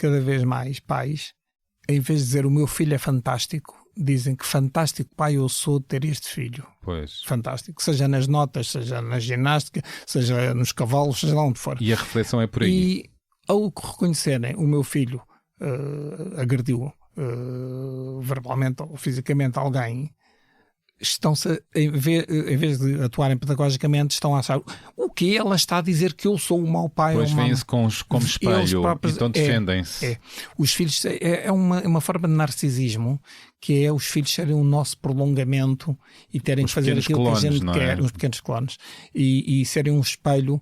cada vez mais pais, em vez de dizer o meu filho é fantástico, dizem que fantástico pai eu sou de ter este filho. Pois. Fantástico, seja nas notas, seja na ginástica, seja nos cavalos, seja lá onde for. E a reflexão é por aí. E ao reconhecerem o meu filho agrediu verbalmente ou fisicamente alguém, estão-se, em vez de atuarem pedagogicamente, estão a achar o que ela está a dizer que eu sou o mau pai. Pois vêm-se como espelho próprios, então defendem-se. Os filhos é uma forma de narcisismo, que é os filhos serem o nosso prolongamento e terem que fazer aquilo clones, que a gente quer, os pequenos clones, e serem um espelho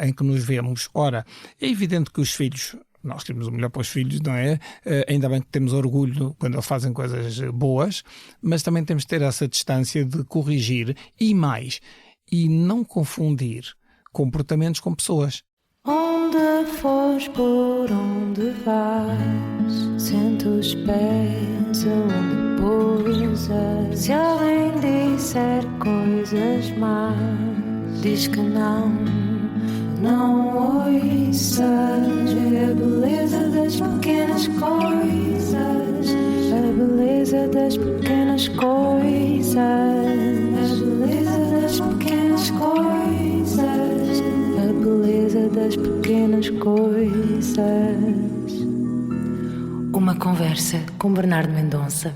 em que nos vemos. Ora, é evidente que os filhos, nós queremos o melhor para os filhos, não é? Ainda bem que temos orgulho quando eles fazem coisas boas, mas também temos de ter essa distância de corrigir e não confundir comportamentos com pessoas. Onde fores, por onde vais, sente os pés onde pousas. Se alguém disser coisas más, diz que não ouças. A beleza das pequenas coisas, a beleza das pequenas coisas, a beleza das pequenas coisas, a beleza das pequenas coisas. Uma conversa com Bernardo Mendonça.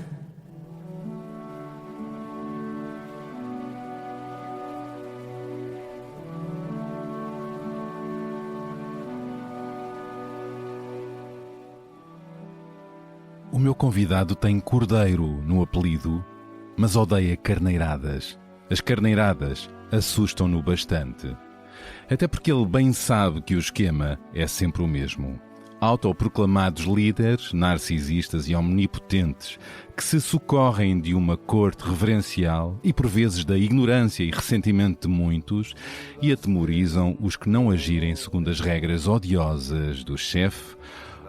O meu convidado tem cordeiro no apelido, mas odeia carneiradas. As carneiradas assustam-no bastante. Até porque ele bem sabe que o esquema é sempre o mesmo. Autoproclamados líderes, narcisistas e omnipotentes que se socorrem de uma corte reverencial e por vezes da ignorância e ressentimento de muitos e atemorizam os que não agirem segundo as regras odiosas do chefe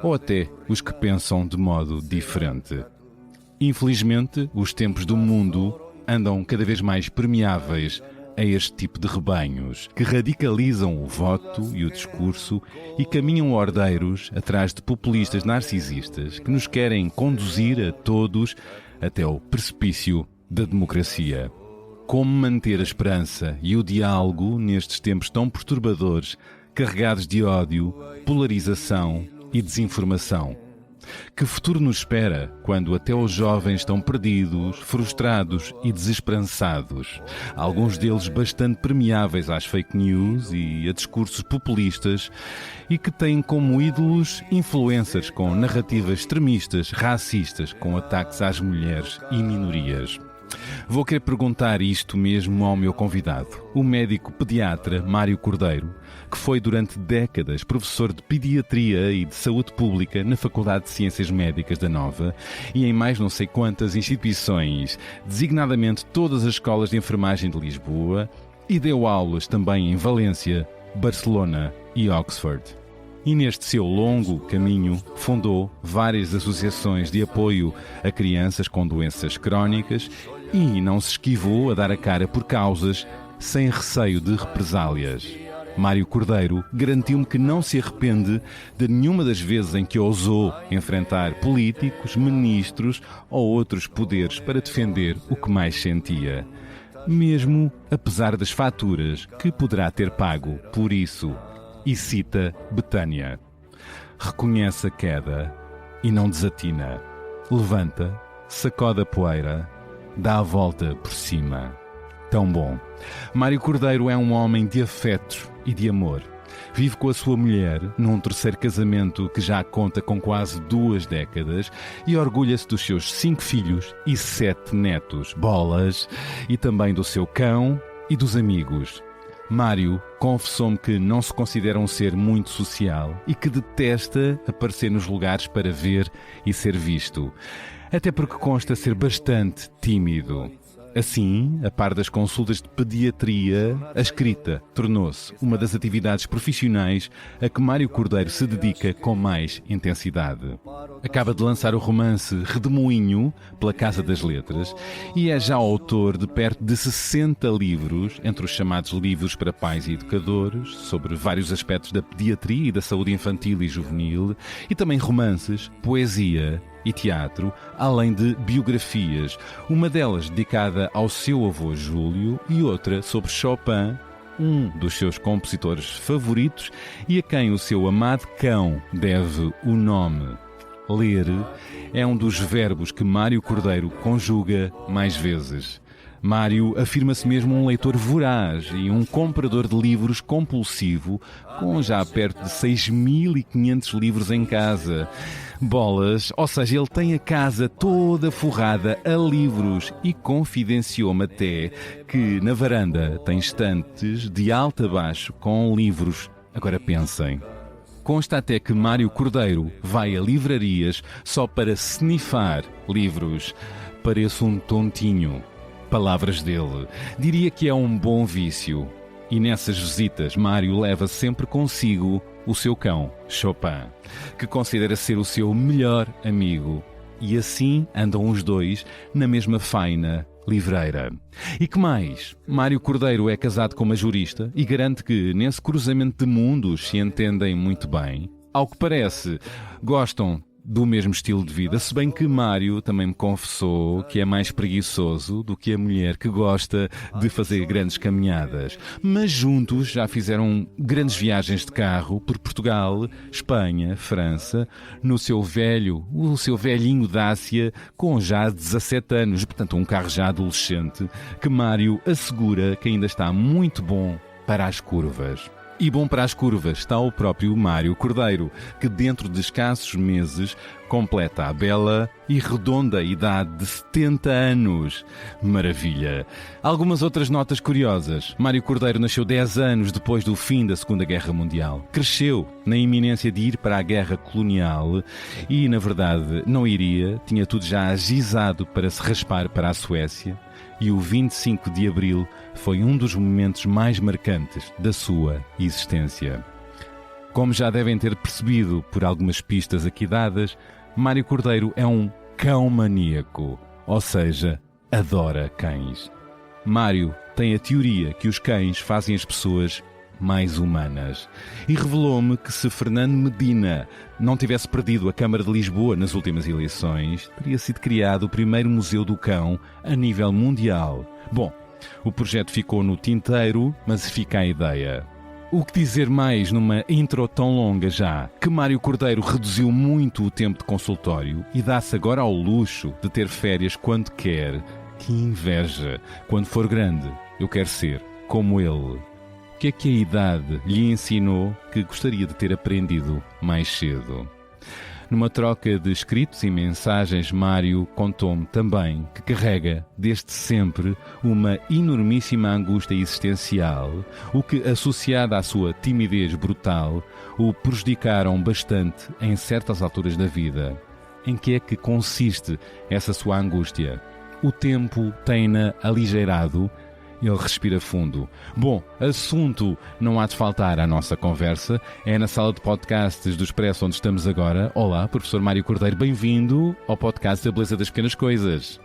ou até os que pensam de modo diferente. Infelizmente, os tempos do mundo andam cada vez mais permeáveis a este tipo de rebanhos, que radicalizam o voto e o discurso e caminham ordeiros atrás de populistas narcisistas que nos querem conduzir a todos até ao precipício da democracia. Como manter a esperança e o diálogo nestes tempos tão perturbadores, carregados de ódio, polarização e desinformação? Que futuro nos espera quando até os jovens estão perdidos, frustrados e desesperançados, alguns deles bastante permeáveis às fake news e a discursos populistas e que têm como ídolos influencers com narrativas extremistas, racistas, com ataques às mulheres e minorias? Vou querer perguntar isto mesmo ao meu convidado, o médico pediatra Mário Cordeiro, que foi durante décadas professor de Pediatria e de Saúde Pública na Faculdade de Ciências Médicas da Nova e em mais não sei quantas instituições, designadamente todas as escolas de enfermagem de Lisboa, e deu aulas também em Valência, Barcelona e Oxford. E neste seu longo caminho fundou várias associações de apoio a crianças com doenças crónicas e não se esquivou a dar a cara por causas sem receio de represálias. Mário Cordeiro garantiu-me que não se arrepende de nenhuma das vezes em que ousou enfrentar políticos, ministros ou outros poderes para defender o que mais sentia, mesmo apesar das faturas que poderá ter pago por isso. E cita Betânia: reconhece a queda e não desatina. Levanta, sacode a poeira, dá a volta por cima. Tão bom. Mário Cordeiro é um homem de afetos e de amor. Vive com a sua mulher num terceiro casamento que já conta com quase 2 décadas e orgulha-se dos seus 5 filhos e 7 netos, bolas, e também do seu cão e dos amigos. Mário confessou-me que não se considera um ser muito social e que detesta aparecer nos lugares para ver e ser visto, até porque consta ser bastante tímido. Assim, a par das consultas de pediatria, a escrita tornou-se uma das atividades profissionais a que Mário Cordeiro se dedica com mais intensidade. Acaba de lançar o romance Redemoinho pela Casa das Letras e é já autor de perto de 60 livros, entre os chamados livros para pais e educadores, sobre vários aspectos da pediatria e da saúde infantil e juvenil, e também romances, poesia e teatro, além de biografias, uma delas dedicada ao seu avô Júlio e outra sobre Chopin, um dos seus compositores favoritos e a quem o seu amado cão deve o nome. Ler é um dos verbos que Mário Cordeiro conjuga mais vezes. Mário afirma-se mesmo um leitor voraz e um comprador de livros compulsivo, com já perto de 6.500 livros em casa. Bolas, ou seja, ele tem a casa toda forrada a livros e confidenciou-me até que na varanda tem estantes de alto a baixo com livros. Agora pensem. Consta até que Mário Cordeiro vai a livrarias só para snifar livros. Parece um tontinho. Palavras dele. Diria que é um bom vício. E nessas visitas, Mário leva sempre consigo o seu cão, Chopin, que considera ser o seu melhor amigo. E assim andam os dois na mesma faina livreira. E que mais? Mário Cordeiro é casado com uma jurista e garante que nesse cruzamento de mundos se entendem muito bem. Ao que parece, gostam do mesmo estilo de vida, se bem que Mário também me confessou que é mais preguiçoso do que a mulher que gosta de fazer grandes caminhadas. Mas juntos já fizeram grandes viagens de carro por Portugal, Espanha, França, o seu velhinho Dacia, com já 17 anos, portanto um carro já adolescente, que Mário assegura que ainda está muito bom para as curvas. E bom para as curvas está o próprio Mário Cordeiro, que dentro de escassos meses completa a bela e redonda idade de 70 anos. Maravilha! Algumas outras notas curiosas. Mário Cordeiro nasceu 10 anos depois do fim da Segunda Guerra Mundial. Cresceu na iminência de ir para a guerra colonial e, na verdade, não iria. Tinha tudo já agisado para se raspar para a Suécia. E o 25 de Abril foi um dos momentos mais marcantes da sua existência. Como já devem ter percebido por algumas pistas aqui dadas, Mário Cordeiro é um cão maníaco, ou seja, adora cães. Mário tem a teoria que os cães fazem as pessoas mais humanas. E revelou-me que se Fernando Medina não tivesse perdido a Câmara de Lisboa nas últimas eleições, teria sido criado o primeiro Museu do Cão a nível mundial. Bom, o projeto ficou no tinteiro, mas fica a ideia. O que dizer mais numa intro tão longa já, que Mário Cordeiro reduziu muito o tempo de consultório e dá-se agora ao luxo de ter férias quando quer. Que inveja! Quando for grande, eu quero ser como ele. O que é que a idade lhe ensinou que gostaria de ter aprendido mais cedo? Numa troca de escritos e mensagens, Mário contou-me também que carrega, desde sempre, uma enormíssima angústia existencial, o que, associada à sua timidez brutal, o prejudicaram bastante em certas alturas da vida. Em que é que consiste essa sua angústia? O tempo tem-na aligeirado? Ele respira fundo. Bom, assunto não há de faltar à nossa conversa. É na sala de podcasts do Expresso onde estamos agora. Olá, professor Mário Cordeiro, bem-vindo ao podcast da Beleza das Pequenas Coisas.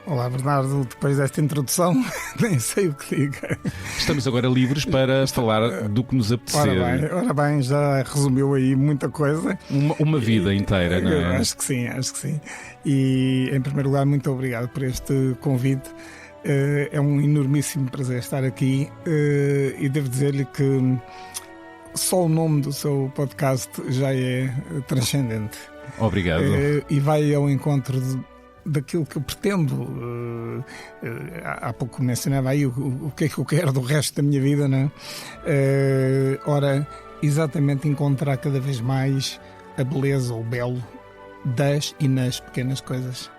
Olá, Bernardo, depois desta introdução, nem sei o que diga. Estamos agora livres para falar do que nos apetecer. Ora bem, já resumiu aí muita coisa. Uma vida inteira, não é? Acho que sim. E, em primeiro lugar, muito obrigado por este convite. É um enormíssimo prazer estar aqui e devo dizer-lhe que só o nome do seu podcast já é transcendente. Obrigado. E vai ao encontro daquilo que eu pretendo. Há pouco mencionava aí o que é que eu quero do resto da minha vida, não é? Ora, exatamente encontrar cada vez mais a beleza, o belo das e nas pequenas coisas.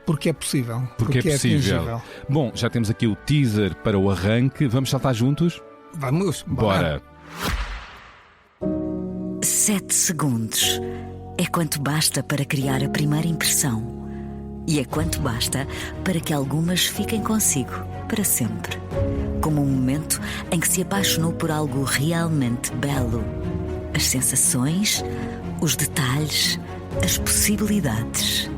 Porque é possível. Porque é possível. Atingível. Bom, já temos aqui o teaser para o arranque. Vamos saltar juntos? Vamos. Bora. 7 segundos é quanto basta para criar a primeira impressão. E é quanto basta para que algumas fiquem consigo para sempre. Como um momento em que se apaixonou por algo realmente belo. As sensações, os detalhes, as possibilidades.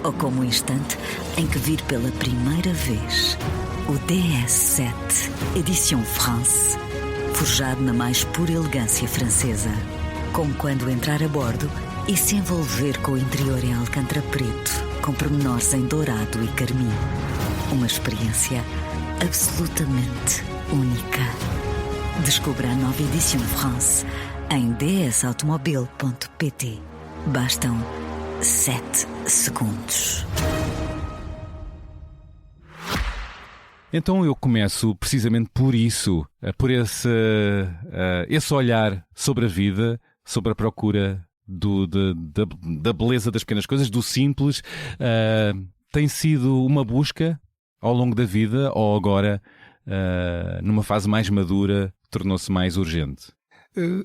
Ou como o instante em que vir pela primeira vez o DS7 Edition France, forjado na mais pura elegância francesa. Como quando entrar a bordo e se envolver com o interior em alcântara preto, com pormenores em dourado e carmim. Uma experiência absolutamente única. Descubra a nova Edition France em dsautomobile.pt. Bastam 7 segundos. Então eu começo precisamente por isso, por esse olhar sobre a vida, sobre a procura da beleza das pequenas coisas, do simples. Tem sido uma busca ao longo da vida ou agora, numa fase mais madura, tornou-se mais urgente?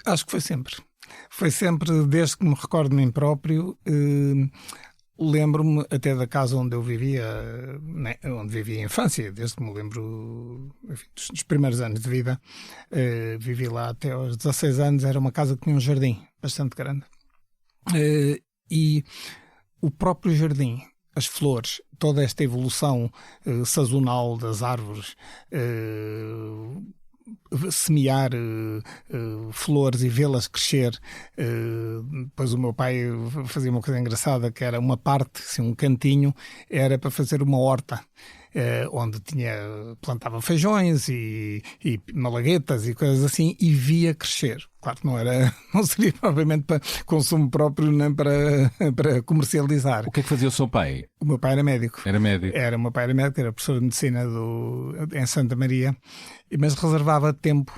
Acho que foi sempre. Foi sempre, desde que me recordo de mim próprio. Lembro-me até da casa onde eu vivia, né, onde vivia a infância, desde que me lembro, enfim, dos primeiros anos de vida. Vivi lá até aos 16 anos, era uma casa que tinha um jardim bastante grande. E o próprio jardim, as flores, toda esta evolução sazonal das árvores, semear flores e vê-las crescer. Depois o meu pai fazia uma coisa engraçada, que era uma parte, assim, um cantinho, era para fazer uma horta, onde plantava feijões e malaguetas e coisas assim, e via crescer. Claro que não seria propriamente para consumo próprio, nem para comercializar. O que é que fazia o seu pai? O meu pai era médico. Era médico? O meu pai era médico, era professor de medicina em Santa Maria, mas reservava tempo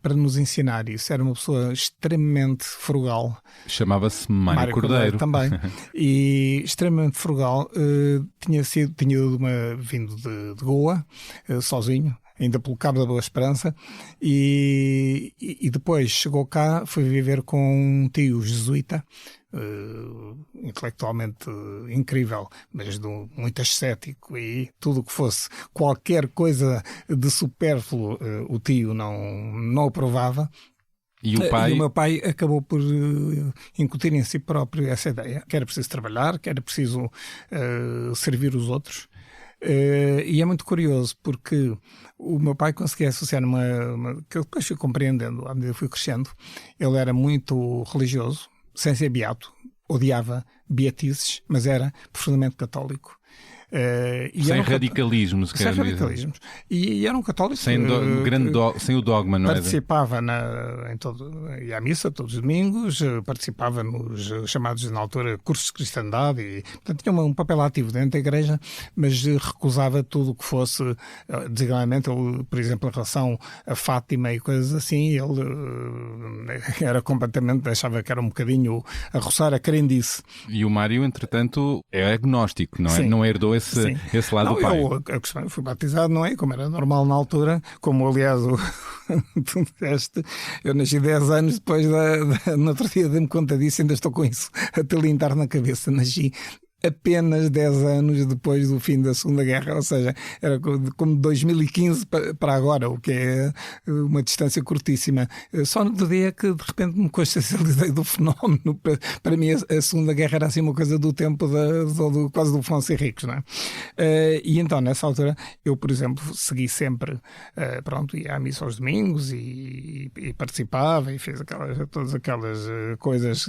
para nos ensinar isso. Era uma pessoa extremamente frugal. Chamava-se Mário Cordeiro também. E extremamente frugal. Tinha vindo de Goa, sozinho, ainda pelo Cabo da Boa Esperança, e depois chegou cá, foi viver com um tio jesuíta, intelectualmente incrível, mas muito ascético, e tudo o que fosse qualquer coisa de supérfluo, o tio não aprovava. E o meu pai acabou por incutir em si próprio essa ideia, que era preciso trabalhar, que era preciso servir os outros. E é muito curioso porque o meu pai conseguia associar que eu depois fui compreendendo à medida que fui crescendo. Ele era muito religioso, sem ser beato, odiava beatices, mas era profundamente católico. Sem radicalismos, sem radicalismos. E era um católico sem o dogma, não é? Participava ia à missa todos os domingos, participava nos chamados na altura cursos de cristandade, e portanto tinha um papel ativo dentro da igreja, mas recusava tudo o que fosse, designadamente, ele, por exemplo, em relação a Fátima e coisas assim, ele era completamente, achava que era um bocadinho a roçar a crendice. E o Mário, entretanto, é agnóstico, não é? Sim. Não herdou esse lado do pai. Eu fui batizado, não é? Como era normal na altura, como aliás tu disseste, eu nasci 10 anos depois no outro dia dei-me conta disso, ainda estou com isso a tilintar na cabeça. Nasci apenas 10 anos depois do fim da Segunda Guerra, ou seja, era como 2015 para agora, o que é uma distância curtíssima. Só no dia que de repente me consciencializei do fenómeno. Para mim a Segunda Guerra era assim uma coisa do tempo quase do Afonso Henriques, não é? E então nessa altura eu, por exemplo, segui sempre, ia à missa aos domingos e participava e fiz todas aquelas coisas,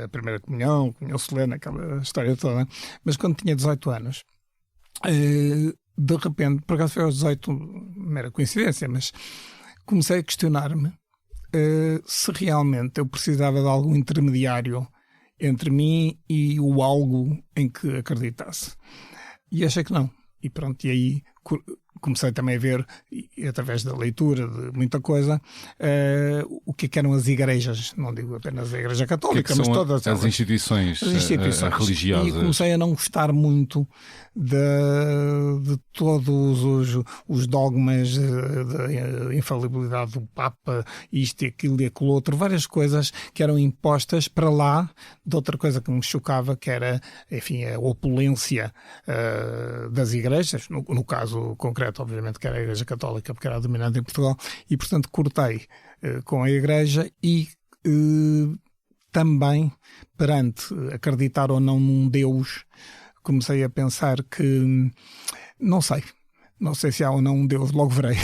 a primeira comunhão solene, aquela história toda. Mas quando tinha 18 anos, de repente, por acaso foi aos 18, mera coincidência, mas comecei a questionar-me se realmente eu precisava de algum intermediário entre mim e o algo em que acreditasse. E achei que não. E pronto, e aí comecei também a ver, através da leitura de muita coisa, o que eram as igrejas. Não digo apenas a Igreja Católica, mas todas as instituições religiosas. E comecei a não gostar muito de todos os dogmas da infalibilidade do Papa, isto e aquilo e aquilo outro, várias coisas que eram impostas para lá de outra coisa que me chocava, que era, enfim, a opulência das igrejas, no caso concreto, obviamente, que era a Igreja Católica, porque era a dominante em Portugal, e, portanto, cortei com a Igreja e também, perante acreditar ou não num Deus, comecei a pensar que, não sei se há ou não um Deus, logo verei.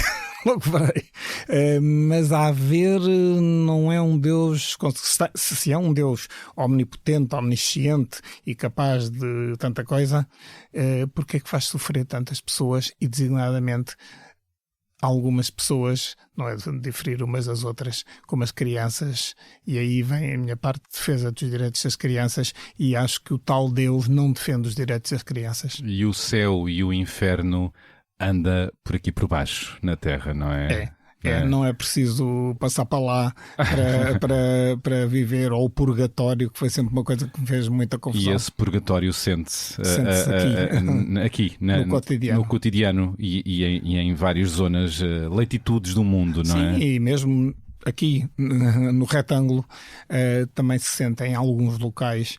Mas a haver não é um Deus, se é um Deus omnipotente, omnisciente e capaz de tanta coisa, porque é que faz sofrer tantas pessoas e designadamente algumas pessoas, não é de diferir umas das outras, como as crianças, e aí vem a minha parte de defesa dos direitos das crianças, e acho que o tal Deus não defende os direitos das crianças. E o céu e o inferno anda por aqui por baixo, na Terra, não é? Não é preciso passar para lá para viver, ou o purgatório, que foi sempre uma coisa que me fez muita confusão. E esse purgatório sente-se aqui no cotidiano e em várias zonas, latitudes do mundo, não é? Sim, e mesmo aqui no retângulo também se sente em alguns locais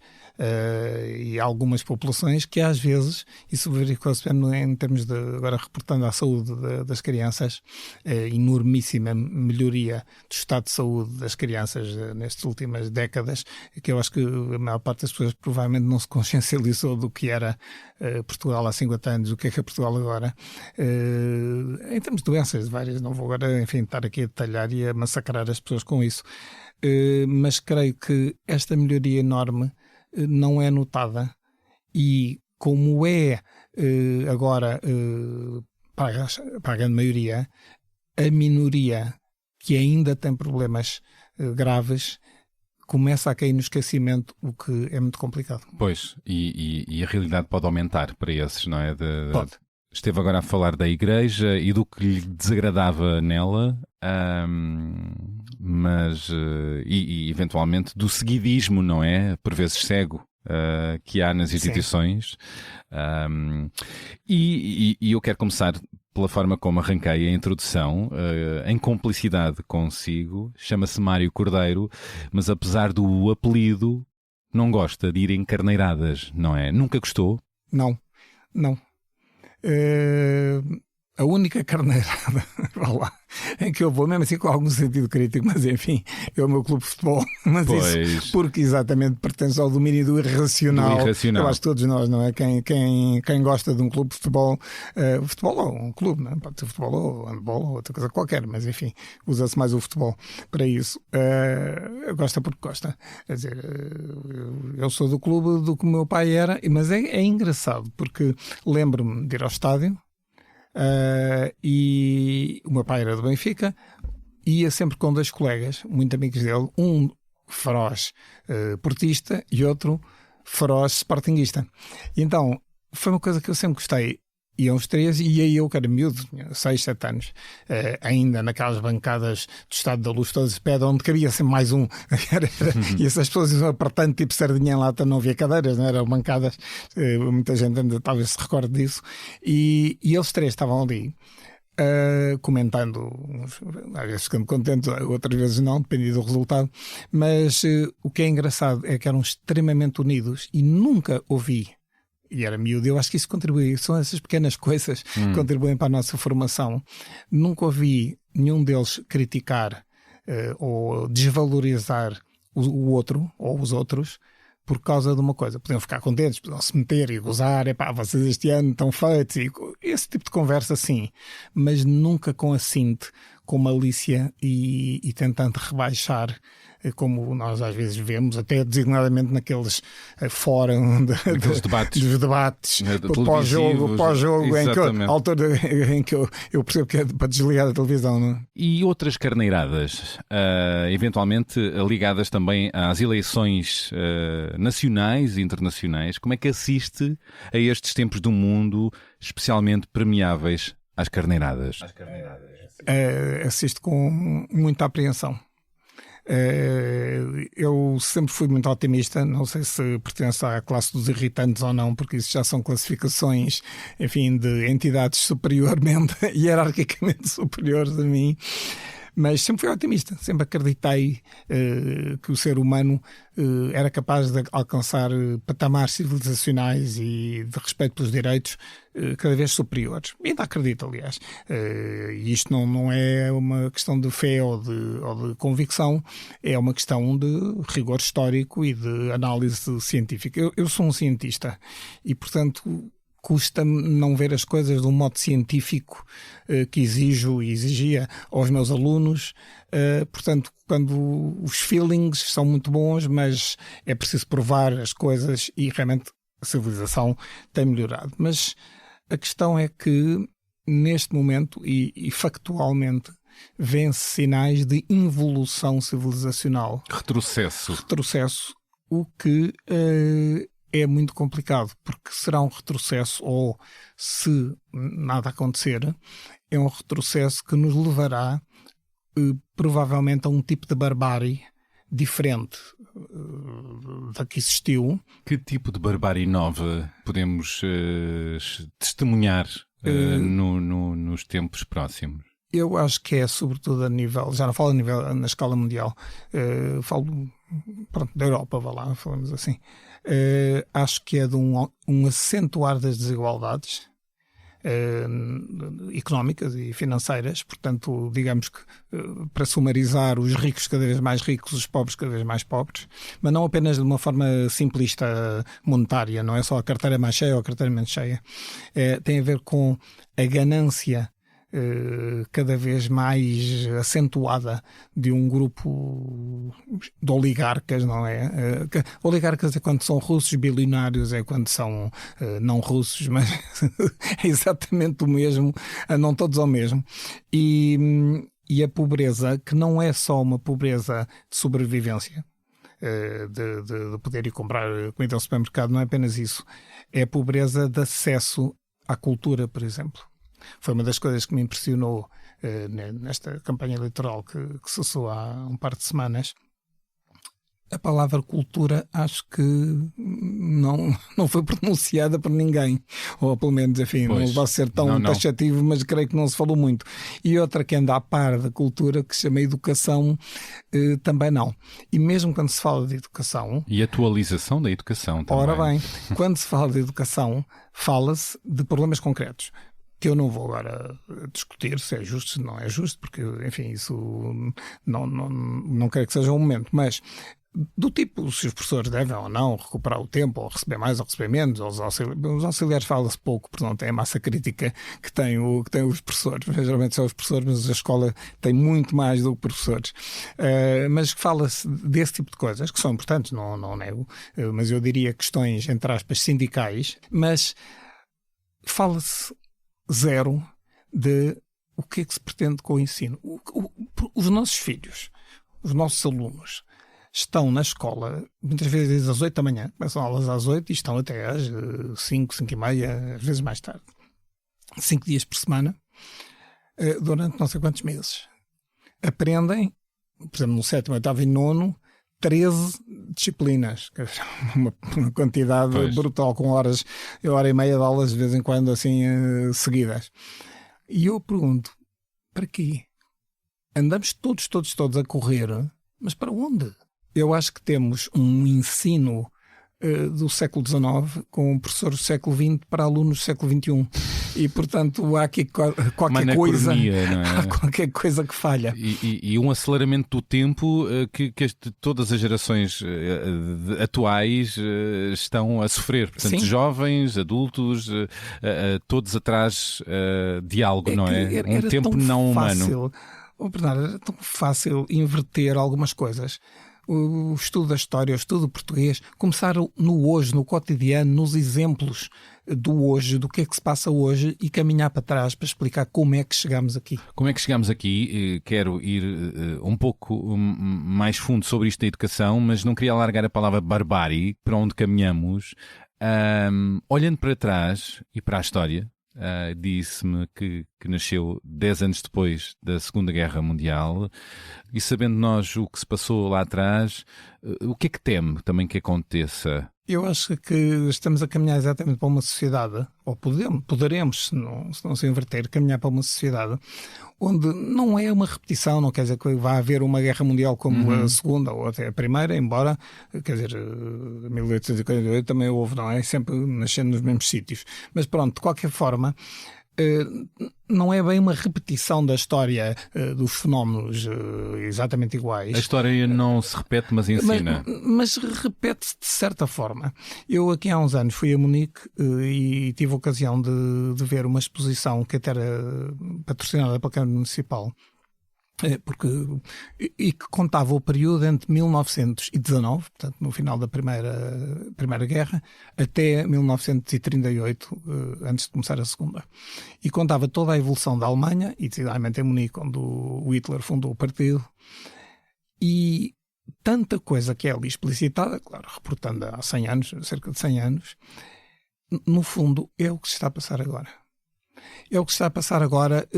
e algumas populações que às vezes, isso verificou-se em termos de, agora reportando a saúde das crianças, enormíssima melhoria do estado de saúde das crianças nestas últimas décadas, que eu acho que a maior parte das pessoas provavelmente não se consciencializou do que era Portugal há 50 anos, o que é Portugal agora, em termos de doenças várias. Não vou agora, enfim, estar aqui a detalhar e a massacrar as pessoas com isso, mas creio que esta melhoria enorme não é notada, e como é agora para a grande maioria, a minoria que ainda tem problemas graves começa a cair no esquecimento, o que é muito complicado. Pois, e a realidade pode aumentar para esses, não é? Pode. Esteve agora a falar da Igreja e do que lhe desagradava nela, mas e eventualmente do seguidismo, não é? Por vezes cego, que há nas instituições. E eu quero começar pela forma como arranquei a introdução, em cumplicidade consigo. Chama-se Mário Cordeiro, mas apesar do apelido, não gosta de ir em carneiradas, não é? Nunca gostou? Não. A única carneirada em que eu vou, mesmo assim com algum sentido crítico, mas enfim, é o meu clube de futebol, mas pois. Isso porque exatamente pertence ao domínio do irracional. Eu acho que todos nós, não é? Quem gosta de um clube de futebol, futebol ou um clube, não é? Pode ser futebol ou handball ou outra coisa qualquer, mas enfim, usa-se mais o futebol para isso. Gosta porque gosta. Quer dizer, eu sou do clube do que o meu pai era, mas é engraçado, porque lembro-me de ir ao estádio. E o meu pai era do Benfica, ia sempre com dois colegas, muito amigos dele, um feroz portista e outro feroz sportinguista. E então foi uma coisa que eu sempre gostei. Iam os três, e aí eu, que era miúdo, 6, 7 anos, ainda naquelas bancadas do Estado da Luz, todas de pé, onde cabia sempre mais um. E essas pessoas iam apertando tipo sardinha em lata, não havia cadeiras, não eram bancadas. Muita gente ainda talvez se recorde disso. E eles três estavam ali, comentando, às vezes ficando contentes, outras vezes não, dependia do resultado. Mas o que é engraçado é que eram extremamente unidos, e nunca ouvi. E era miúdo, eu acho que isso contribui, são essas pequenas coisas que contribuem para a nossa formação. Nunca ouvi nenhum deles criticar ou desvalorizar o outro ou os outros por causa de uma coisa. Podiam ficar contentes, podiam se meter e gozar, vocês este ano estão feitos, e esse tipo de conversa sim, mas nunca com assinte, com malícia e tentando rebaixar, como nós às vezes vemos, até designadamente naqueles fóruns dos debates pós-jogo em que eu percebo que é para desligar a televisão. Não é? E outras carneiradas, eventualmente ligadas também às eleições nacionais e internacionais, como é que assiste a estes tempos do mundo especialmente premiáveis às carneiradas? Assisto com muita apreensão. Eu sempre fui muito otimista, não sei se pertence à classe dos irritantes ou não, porque isso já são classificações, enfim, de entidades superiormente, hierarquicamente superiores a mim. Mas sempre fui otimista, sempre acreditei que o ser humano era capaz de alcançar patamares civilizacionais e de respeito pelos direitos cada vez superiores. E ainda acredito, aliás. E isto não é uma questão de fé ou de convicção, é uma questão de rigor histórico e de análise científica. Eu sou um cientista e, portanto, custa-me não ver as coisas de um modo científico que exijo e exigia aos meus alunos. Portanto, quando os feelings são muito bons, mas é preciso provar as coisas e realmente a civilização tem melhorado. Mas a questão é que, neste momento, e factualmente, vê-se sinais de involução civilizacional. Retrocesso, o que é muito complicado, porque será um retrocesso, ou se nada acontecer, é um retrocesso que nos levará provavelmente a um tipo de barbárie diferente da que existiu. Que tipo de barbárie nova podemos testemunhar nos tempos próximos? Eu acho que é sobretudo a nível, já não falo a nível na escala mundial, falo da Europa, falamos assim. Acho que é de um acentuar das desigualdades económicas e financeiras. Portanto, digamos que, para sumarizar, os ricos cada vez mais ricos, os pobres cada vez mais pobres, mas não apenas de uma forma simplista monetária, não é só a carteira mais cheia ou a carteira menos cheia. Tem a ver com a ganância cada vez mais acentuada de um grupo de oligarcas, não é? Oligarcas é quando são russos, bilionários é quando são não russos, mas é exatamente o mesmo, não todos ao mesmo. E a pobreza, que não é só uma pobreza de sobrevivência, de poder ir comprar comida ao supermercado, não é apenas isso. É a pobreza de acesso à cultura, por exemplo. Foi uma das coisas que me impressionou nesta campanha eleitoral que cessou há um par de semanas. A palavra cultura acho que não foi pronunciada por ninguém, ou pelo menos, enfim, não vai ser tão taxativo, mas creio que não se falou muito. E outra que anda à par da cultura, que se chama educação, também não. E mesmo quando se fala de educação... E atualização da educação também. Ora bem, quando se fala de educação, fala-se de problemas concretos, que eu não vou agora discutir se é justo, se não é justo, porque, enfim, isso não quero que seja um momento, mas do tipo, se os professores devem ou não recuperar o tempo, ou receber mais ou receber menos, ou os auxiliares fala-se pouco, portanto é a massa crítica que tem os professores, geralmente são os professores, mas a escola tem muito mais do que professores, mas fala-se desse tipo de coisas, que são importantes, não nego, mas eu diria questões, entre aspas, sindicais, mas fala-se zero de o que é que se pretende com o ensino. Os nossos filhos, os nossos alunos, estão na escola, muitas vezes às 8 da manhã, começam aulas às 8 e estão até às 5, 5 e meia, às vezes mais tarde. 5 dias por semana, durante não sei quantos meses. Aprendem, por exemplo, no 7º, 8º e 9º, 13 disciplinas, uma quantidade brutal, com hora e meia de aulas de vez em quando assim seguidas. E eu pergunto, para quê? Andamos todos a correr, mas para onde? Eu acho que temos um ensino do século XIX com professores do século XX para alunos do século XXI. E, portanto, há aqui qualquer coisa, não é? Há qualquer coisa que falha. E um aceleramento do tempo que todas as gerações atuais estão a sofrer. Portanto, sim, jovens, adultos, todos atrás de algo, não é? Um tempo não humano. Bernardo, era tão fácil inverter algumas coisas. O estudo da história, o estudo do português, começar no hoje, no cotidiano, nos exemplos do hoje, do que é que se passa hoje, e caminhar para trás para explicar como é que chegamos aqui. Como é que chegamos aqui? Quero ir um pouco mais fundo sobre isto da educação, mas não queria alargar a palavra barbárie, para onde caminhamos. Olhando para trás e para a história, disse-me que nasceu 10 anos depois da Segunda Guerra Mundial, e sabendo nós o que se passou lá atrás, o que é que teme também que aconteça? Eu acho que estamos a caminhar exatamente para uma sociedade, ou poderemos, se não se inverter, caminhar para uma sociedade onde não é uma repetição, não quer dizer que vai haver uma guerra mundial como a segunda ou até a primeira, embora, quer dizer, 1848 também houve, não é? Sempre nascendo nos mesmos sítios. Mas pronto, de qualquer forma, não é bem uma repetição da história dos fenómenos exatamente iguais. A história não se repete, mas ensina. Mas repete-se de certa forma. Eu aqui há uns anos fui a Munique e tive a ocasião de ver uma exposição que até era patrocinada pela Câmara Municipal, e que contava o período entre 1919, portanto no final da Primeira Guerra, até 1938, antes de começar a Segunda. E contava toda a evolução da Alemanha, e decididamente em Munique, onde o Hitler fundou o partido, e tanta coisa que é ali explicitada, claro, reportando há 100 anos, cerca de 100 anos, no fundo é o que se está a passar agora. É o que está a passar agora.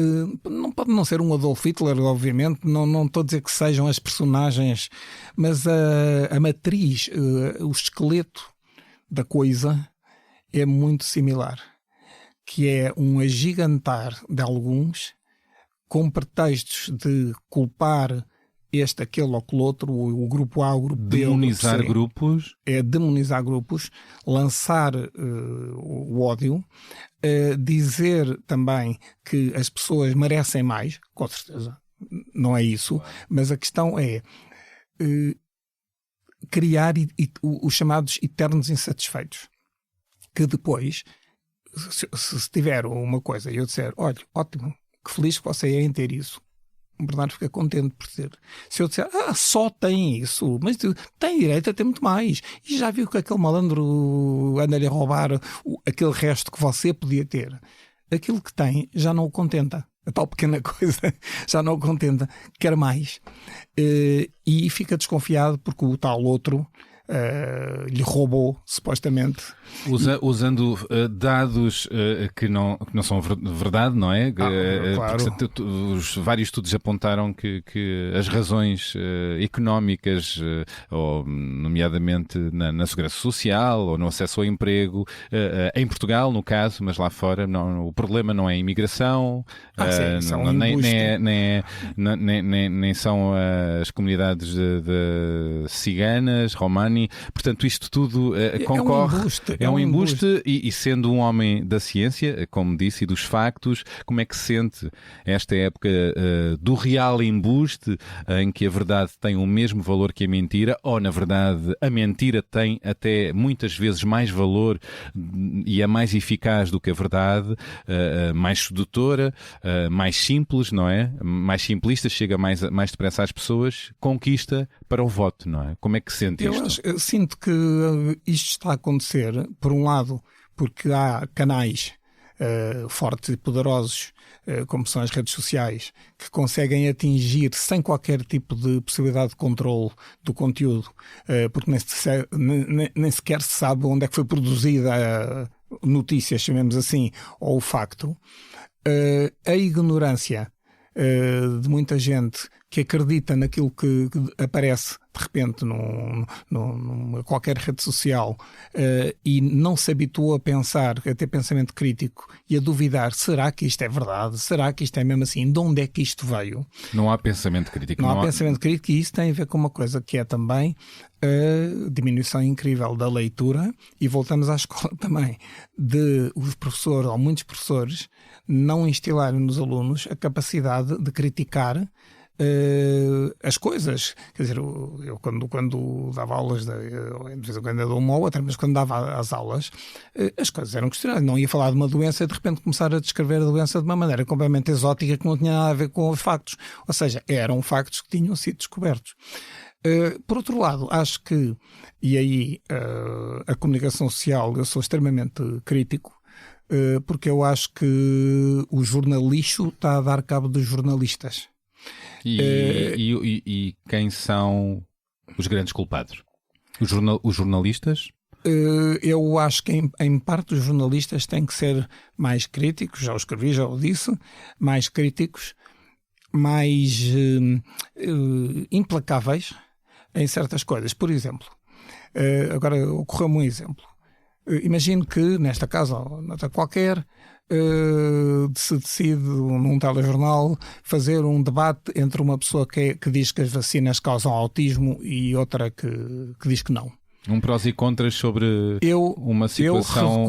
Não pode não ser um Adolf Hitler, obviamente, não estou a dizer que sejam as personagens, mas a matriz, o esqueleto da coisa é muito similar, que é um agigantar de alguns com pretextos de culpar este, aquele ou aquele outro, o grupo A, o grupo B. Demonizar grupos. É demonizar grupos, lançar o ódio, dizer também que as pessoas merecem mais, com certeza, não é isso, mas a questão é criar os chamados eternos insatisfeitos, que depois, se tiver uma coisa e eu disser, olha, ótimo, que feliz que você é em ter isso, o Bernardo fica contente por ter. Se eu disser, só tem isso, mas tem direito a ter muito mais. E já viu que aquele malandro anda-lhe a roubar aquele resto que você podia ter. Aquilo que tem já não o contenta. A tal pequena coisa já não o contenta. Quer mais. E fica desconfiado porque o tal outro lhe roubou, supostamente. Usando dados que não são verdade, não é? Claro. Porque os vários estudos apontaram que as razões económicas, ou nomeadamente na segurança social ou no acesso ao emprego, em Portugal, no caso, mas lá fora, o problema não é a imigração, nem são as comunidades de ciganas, romanas. Portanto, isto tudo concorre. É um embuste. E sendo um homem da ciência, como disse, e dos factos, como é que se sente esta época do real embuste, em que a verdade tem o mesmo valor que a mentira, ou na verdade a mentira tem até muitas vezes mais valor e é mais eficaz do que a verdade, mais sedutora, mais simples, não é? Mais simplista, chega mais depressa às pessoas, conquista para o voto, não é? Como é que se sente isto? Eu sinto que isto está a acontecer, por um lado, porque há canais fortes e poderosos, como são as redes sociais, que conseguem atingir sem qualquer tipo de possibilidade de controle do conteúdo, porque nem sequer se sabe onde é que foi produzida a notícia, chamemos assim, ou o facto. A ignorância de muita gente que acredita naquilo que aparece de repente numa qualquer rede social e não se habituou a pensar, a ter pensamento crítico e a duvidar, será que isto é verdade? Será que isto é mesmo assim? De onde é que isto veio? Não há pensamento crítico. Não há pensamento crítico, e isso tem a ver com uma coisa que é também a diminuição incrível da leitura, e voltamos à escola também, de os professores, ou muitos professores, não instilarem nos alunos a capacidade de criticar as coisas. Quer dizer, eu quando dava aulas, de vez em quando dou uma ou outra, mas quando dava as aulas, as coisas eram questionadas. Não ia falar de uma doença e de repente começar a descrever a doença de uma maneira completamente exótica que não tinha nada a ver com os factos. Ou seja, eram factos que tinham sido descobertos. Por outro lado, acho que, e aí a comunicação social, eu sou extremamente crítico, porque eu acho que o jornalixo está a dar cabo dos jornalistas. E quem são os grandes culpados? Os jornalistas? Eu acho que em parte os jornalistas têm que ser mais críticos, já o escrevi, já o disse, mais críticos, mais implacáveis em certas coisas. Por exemplo, agora ocorreu-me um exemplo. Imagino que nesta casa ou noutra qualquer se decide num telejornal fazer um debate entre uma pessoa que diz que as vacinas causam autismo e outra que diz que não. Um prós e contras sobre uma situação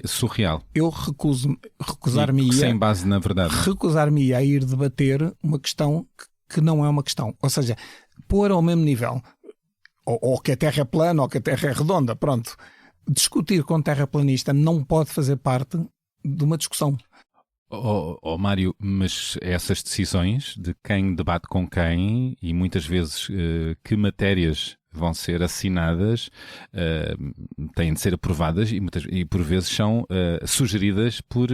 surreal. Eu recusar-me sem base na verdade. Recusar-me a ir debater uma questão que não é uma questão. Ou seja, pôr ao mesmo nível, ou que a Terra é plana ou que a Terra é redonda, pronto. Discutir com terraplanista não pode fazer parte de uma discussão. Mário, mas essas decisões de quem debate com quem e muitas vezes que matérias vão ser assinadas, têm de ser aprovadas e por vezes são sugeridas por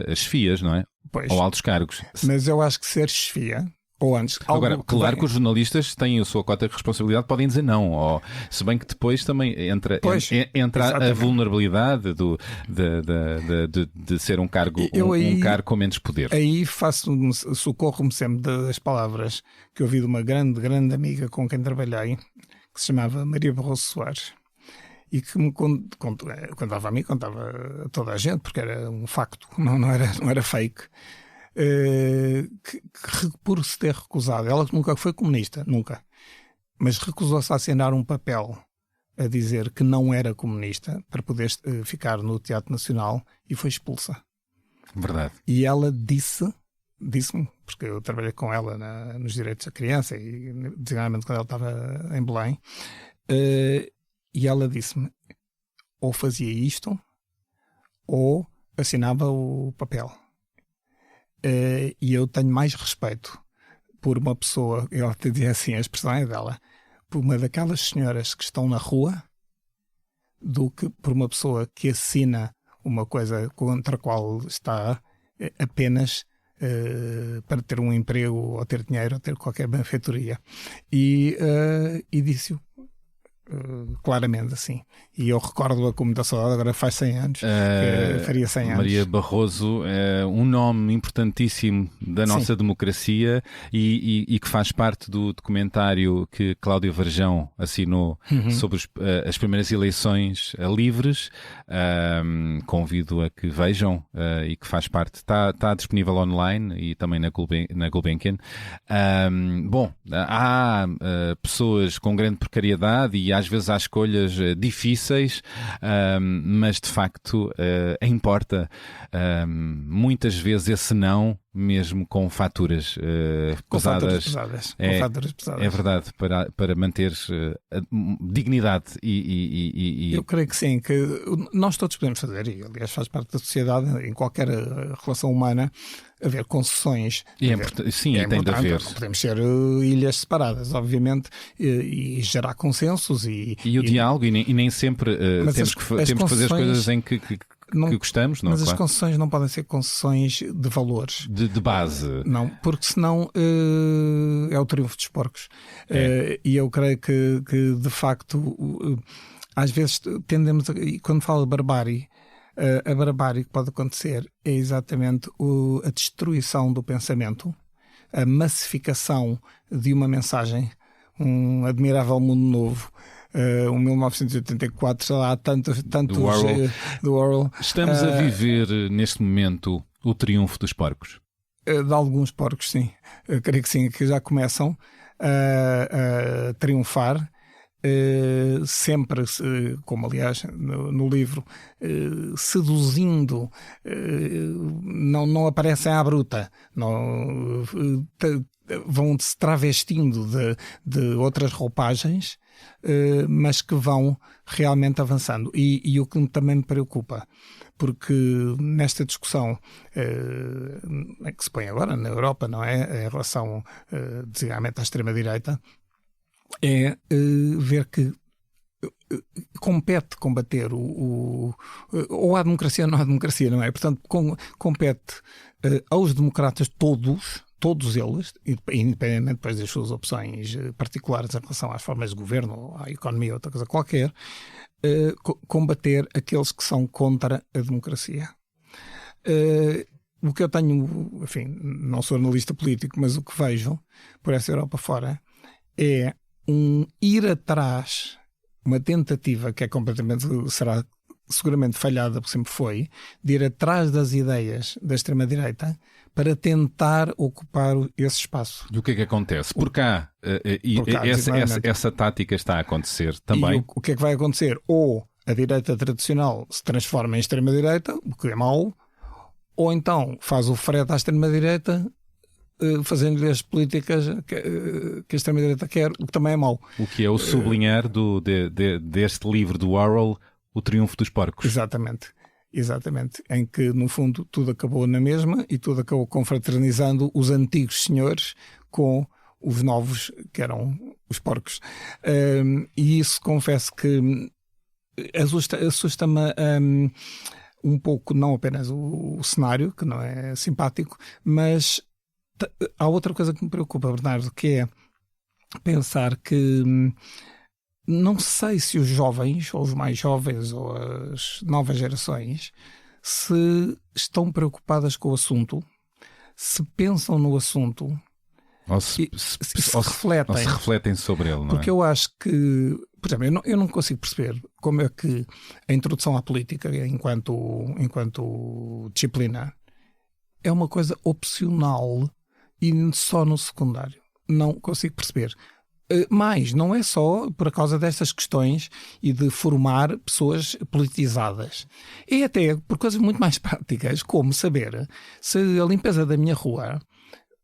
as FIAs, não é? Pois, ou altos cargos. Mas eu acho que ser chefia, ou antes... Agora, claro que os jornalistas têm a sua cota de responsabilidade, podem dizer não, se bem que depois também entra a vulnerabilidade de ser um cargo, um cargo com menos poder. Aí socorro-me sempre das palavras que ouvi de uma grande amiga com quem trabalhei, que se chamava Maria Barroso Soares, e que me contava a mim, contava a toda a gente, porque era um facto, não era fake, que por se ter recusado, ela nunca foi comunista, nunca, mas recusou-se a assinar um papel a dizer que não era comunista para poder ficar no Teatro Nacional e foi expulsa. Verdade. E ela disse-me, porque eu trabalhei com ela nos direitos da criança e designadamente quando ela estava em Belém, e ela disse-me, ou fazia isto ou assinava o papel. E eu tenho mais respeito por uma pessoa, ela te dizia assim, a expressão é dela, por uma daquelas senhoras que estão na rua, do que por uma pessoa que assina uma coisa contra a qual está apenas para ter um emprego, ou ter dinheiro, ou ter qualquer benfeitoria. E disse-o claramente assim. E eu recordo-a com muita saudade, agora faz 100 anos, faria 100 anos. Maria Barroso é um nome importantíssimo da nossa democracia e que faz parte do documentário que Cláudia Varjão assinou sobre as primeiras eleições livres. Convido a que vejam e que faz parte, está disponível online e também na Gulbenkian. Há pessoas com grande precariedade e às vezes há escolhas difíceis, mas de facto importa muitas vezes esse não, mesmo com faturas pesadas. É verdade, para manter dignidade e... Eu creio que sim, que nós todos podemos fazer, e aliás faz parte da sociedade, em qualquer relação humana, haver concessões. Sim, tem de haver. Não podemos ser ilhas separadas, obviamente, e gerar consensos. E o diálogo, e nem sempre temos que fazer as coisas em que gostamos. Não, mas claro. As concessões não podem ser concessões de valores. De base. Não, porque senão é o triunfo dos porcos. E eu creio que de facto, às vezes tendemos, quando falo de barbárie, a barbárie que pode acontecer é exatamente a destruição do pensamento, a massificação de uma mensagem, um admirável mundo novo, 1984, sei lá, tantos do Orwell. Estamos a viver neste momento o triunfo dos porcos? De alguns porcos, sim. Eu creio que sim, que já começam a triunfar. Sempre, como aliás no livro, seduzindo, não aparecem à bruta, vão se travestindo de outras roupagens, mas que vão realmente avançando. E o que também me preocupa, porque nesta discussão que se põe agora na Europa, não é? Em relação designadamente à extrema-direita, é ver que compete combater ou a democracia ou não a democracia, não é? Portanto, compete aos democratas todos eles, independentemente depois das suas opções particulares em relação às formas de governo, à economia ou outra coisa qualquer, combater aqueles que são contra a democracia. O que eu tenho, enfim, não sou analista político, mas o que vejo por essa Europa fora é ir atrás, uma tentativa que será seguramente falhada, porque sempre foi, de ir atrás das ideias da extrema-direita para tentar ocupar esse espaço. E o que é que acontece? Por cá, essa tática está a acontecer também. E o que é que vai acontecer? Ou a direita tradicional se transforma em extrema-direita, o que é mau, ou então faz o frete à extrema-direita, fazendo-lhe as políticas que a extrema-direita quer, o que também é mau. O que é o sublinhar deste livro do Orwell, O Triunfo dos Porcos. Exatamente. Em que, no fundo, tudo acabou na mesma e tudo acabou confraternizando os antigos senhores com os novos, que eram os porcos. E isso, confesso que assusta-me um pouco, não apenas o cenário, que não é simpático, mas há outra coisa que me preocupa, Bernardo, que é pensar que não sei se os jovens, ou os mais jovens, ou as novas gerações, se estão preocupadas com o assunto, se pensam no assunto, ou se refletem sobre ele. Não é? Porque eu acho que, por exemplo, eu não consigo perceber como é que a introdução à política, enquanto disciplina, é uma coisa opcional e só no secundário. Não consigo perceber. Mas não é só por causa destas questões e de formar pessoas politizadas. É até por coisas muito mais práticas, como saber se a limpeza da minha rua,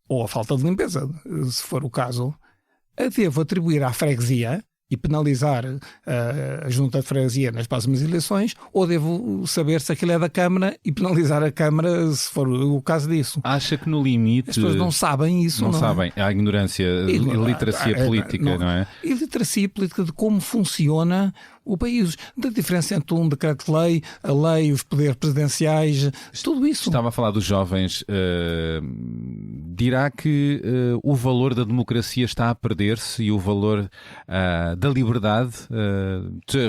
ou a falta de limpeza, se for o caso, a devo atribuir à freguesia e penalizar a junta de freguesia nas próximas eleições, ou devo saber se aquilo é da Câmara e penalizar a Câmara se for o caso disso. Acha que no limite... As pessoas não sabem isso, não sabem. Há ignorância e literacia política, não é? E literacia política de como funciona o país, da diferença entre um decreto-lei, a lei, os poderes presidenciais, tudo isso. Estava a falar dos jovens. Dirá que o valor da democracia está a perder-se e o valor da liberdade?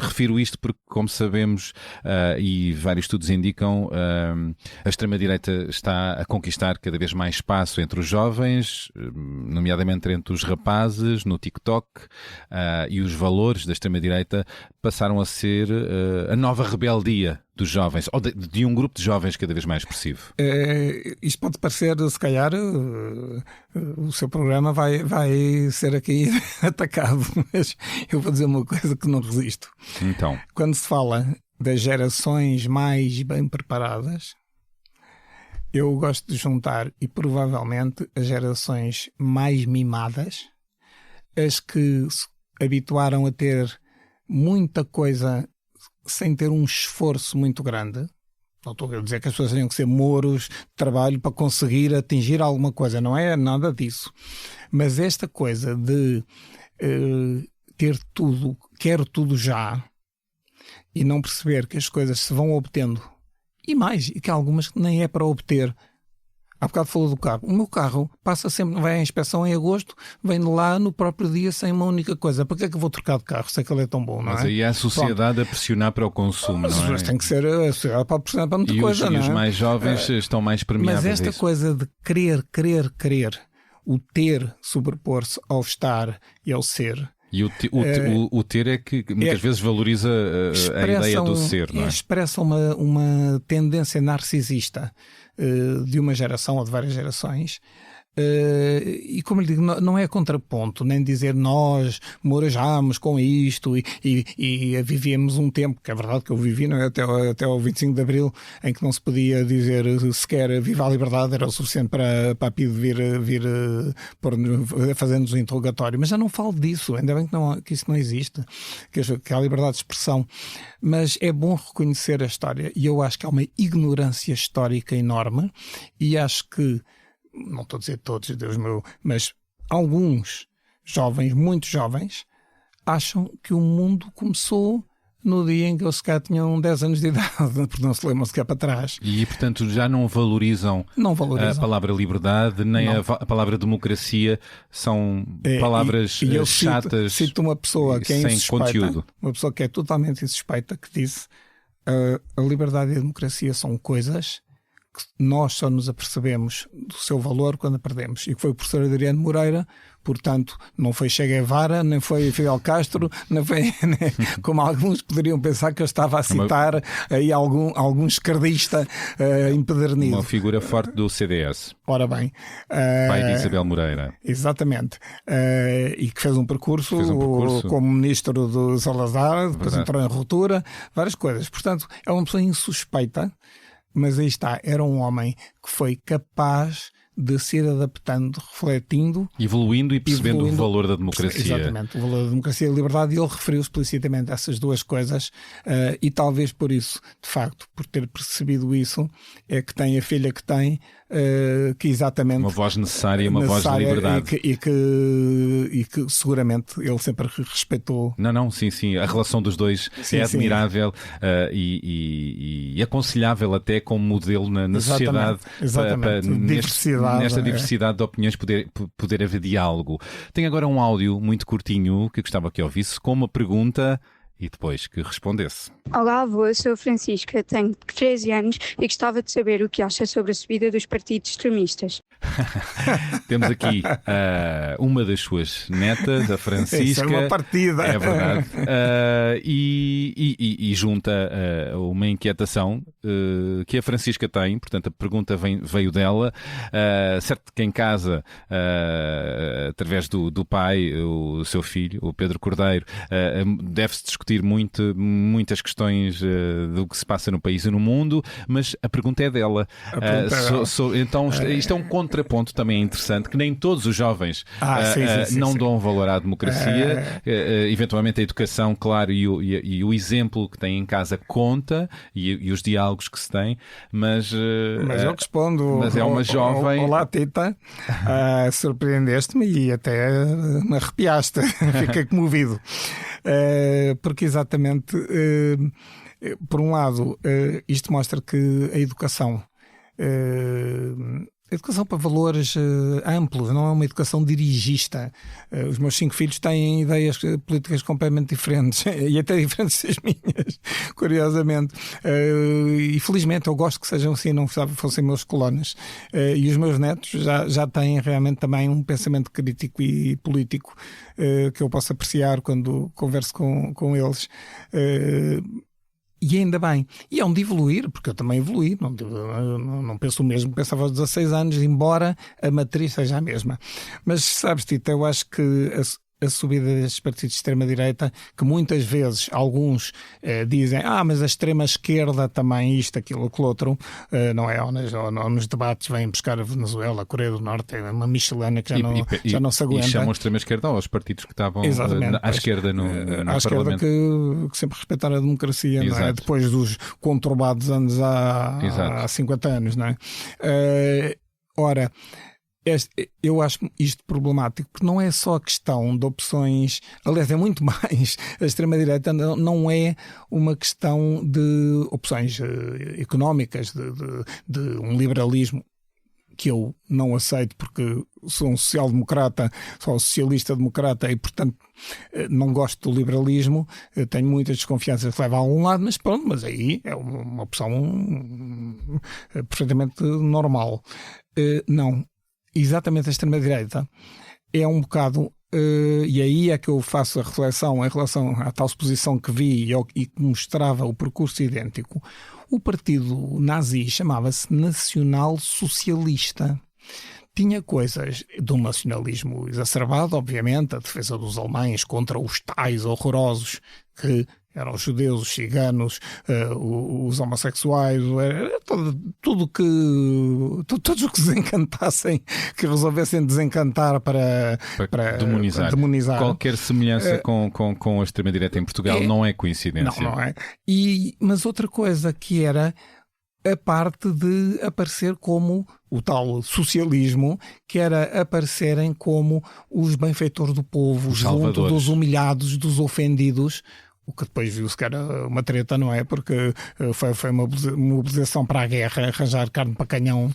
Refiro isto porque, como sabemos, e vários estudos indicam, a extrema-direita está a conquistar cada vez mais espaço entre os jovens, nomeadamente entre os rapazes, no TikTok, e os valores da extrema-direita passaram a ser a nova rebeldia dos jovens, ou de um grupo de jovens cada vez mais expressivo. Isto pode parecer, se calhar, o seu programa vai ser aqui atacado, mas eu vou dizer uma coisa que não resisto. Então. Quando se fala das gerações mais bem preparadas, eu gosto de juntar, e provavelmente, as gerações mais mimadas, as que se habituaram a ter muita coisa sem ter um esforço muito grande. Não estou a dizer que as pessoas tenham que ser mouros de trabalho para conseguir atingir alguma coisa, não é nada disso. Mas esta coisa de ter tudo, quero tudo já, e não perceber que as coisas se vão obtendo, e mais, e que algumas nem é para obter. Há bocado falou do carro. O meu carro passa sempre, vai à inspeção em agosto, vem de lá no próprio dia sem uma única coisa. Para que é que eu vou trocar de carro se aquele é tão bom, não é? Mas aí é a sociedade a pressionar para o consumo, não é? As pessoas têm que ser a sociedade para pressionar para muita coisa, não é? E os mais jovens estão mais premiados. Mas esta coisa de querer, o ter sobrepor-se ao estar e ao ser... E o ter é que muitas vezes valoriza a ideia do ser, não é? Expressa uma tendência narcisista de uma geração ou de várias gerações. E como lhe digo, não é contraponto, nem dizer nós morajamos com isto e vivíamos um tempo, que é verdade que eu vivi, não é? Até ao 25 de Abril, em que não se podia dizer sequer viva a liberdade, era o suficiente para a PIDE vir fazendo-nos um interrogatório. Mas já não falo disso, ainda bem que isso não existe, que há liberdade de expressão. Mas é bom reconhecer a história, e eu acho que há uma ignorância histórica enorme, e acho que, não estou a dizer todos, Deus meu, mas alguns jovens, muito jovens, acham que o mundo começou no dia em que eles sequer tinham 10 anos de idade, porque não se lembram sequer para trás. E, portanto, já não valorizam a palavra liberdade, nem a palavra democracia, são palavras e eu chatas. Cito uma pessoa que é sem insuspeita, conteúdo. uma pessoa que é totalmente insuspeita, que disse: a liberdade e a democracia são coisas que nós só nos apercebemos do seu valor quando a perdemos. E que foi o professor Adriano Moreira. Portanto, não foi Che Guevara, nem foi Fidel Castro, nem foi, como alguns poderiam pensar que eu estava a citar aí algum esquerdista empedernido. Uma figura forte do CDS. Ora bem. Pai de Isabel Moreira. Exatamente. E que fez um percurso como ministro do Salazar, depois entrou em ruptura, várias coisas. Portanto, é uma pessoa insuspeita, mas aí está, era um homem que foi capaz de se ir adaptando, refletindo, evoluindo e percebendo o valor da democracia. Exatamente, o valor da democracia e da liberdade, e ele referiu explicitamente essas duas coisas, e talvez por isso, de facto, por ter percebido isso, é que tem a filha que tem, que exatamente... Uma voz necessária, uma voz de liberdade. E que seguramente ele sempre respeitou. Não, sim. A relação dos dois é admirável e aconselhável até como modelo na sociedade. Exatamente. Nesta diversidade de opiniões poder haver diálogo. Tenho agora um áudio muito curtinho que gostava que ouvisse com uma pergunta e depois que respondesse. Olá, avô, eu sou a Francisca, tenho 13 anos e gostava de saber o que acha sobre a subida dos partidos extremistas. Temos aqui uma das suas netas, a Francisca. Isso é uma partida. É verdade. E junta uma inquietação que a Francisca tem, portanto a pergunta veio dela. Certo que em casa, através do pai, o seu filho, o Pedro Cordeiro, deve-se discutir muitas questões do que se passa no país e no mundo, mas a pergunta é dela. Então isto é um contraponto também interessante, que nem todos os jovens não dão valor à democracia. Eventualmente a educação, claro, e o exemplo que têm em casa conta, e os diálogos que se têm, mas eu respondo. Mas é uma jovem. Olá, Tita, surpreendeste-me e até me arrepiaste. Fiquei comovido. Porque exatamente, por um lado, isto mostra que a educação para valores amplos, não é uma educação dirigista. Os meus 5 filhos têm ideias políticas completamente diferentes, e até diferentes das minhas, curiosamente. E felizmente eu gosto que sejam assim, não fossem meus colonos. E os meus netos já têm realmente também um pensamento crítico e político que eu posso apreciar quando converso com eles. E ainda bem. E é um de evoluir, porque eu também evoluí. Não penso o mesmo que pensava aos 16 anos, embora a matriz seja a mesma. Mas sabes, Tita, eu acho que a subida destes partidos de extrema-direita, que muitas vezes alguns dizem mas a extrema-esquerda também isto, aquilo, aquilo outro, não é? Ou nos debates vêm buscar a Venezuela, a Coreia do Norte, é uma miscelânea que já não se aguenta. E chamam extrema-esquerda aos partidos que estavam à esquerda no à esquerda que sempre respeitaram a democracia, não é? Depois dos conturbados anos há 50 anos, não é? Ora, eu acho isto problemático, porque não é só a questão de opções, aliás, é muito mais. A extrema-direita não é uma questão de opções económicas, de um liberalismo que eu não aceito, porque sou um social-democrata, sou um socialista-democrata e, portanto, não gosto do liberalismo. Tenho muitas desconfianças que levam a um lado, mas pronto, mas aí é uma opção perfeitamente normal. Não. Exatamente, a extrema-direita é um bocado, e aí é que eu faço a reflexão em relação à tal exposição que vi e que mostrava o percurso idêntico. O partido nazi chamava-se Nacional Socialista. Tinha coisas do nacionalismo exacerbado, obviamente, a defesa dos alemães contra os tais horrorosos que eram os judeus, os ciganos, os homossexuais, tudo que todos os que desencantassem, que resolvessem desencantar para demonizar. Qualquer semelhança com a extrema-direita em Portugal não é coincidência. Não é. Mas outra coisa que era a parte de aparecer como o tal socialismo, que era aparecerem como os benfeitores do povo, junto dos humilhados, dos ofendidos. O que depois viu-se que era uma treta, não é? Porque foi uma mobilização para a guerra, arranjar carne para canhão.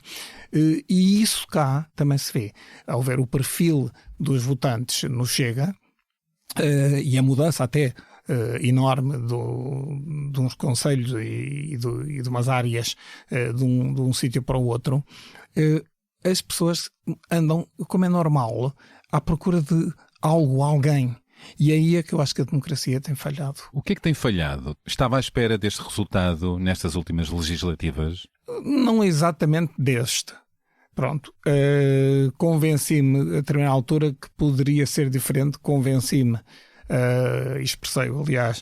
E isso cá também se vê. Ao ver o perfil dos votantes no Chega, e a mudança até enorme de uns concelhos e de umas áreas de um sítio para o outro, as pessoas andam, como é normal, à procura de alguém. E aí é que eu acho que a democracia tem falhado. O que é que tem falhado? Estava à espera deste resultado nestas últimas legislativas? Não exatamente deste. Pronto. Convenci-me a determinada altura que poderia ser diferente. Convenci-me, expressei-o, aliás,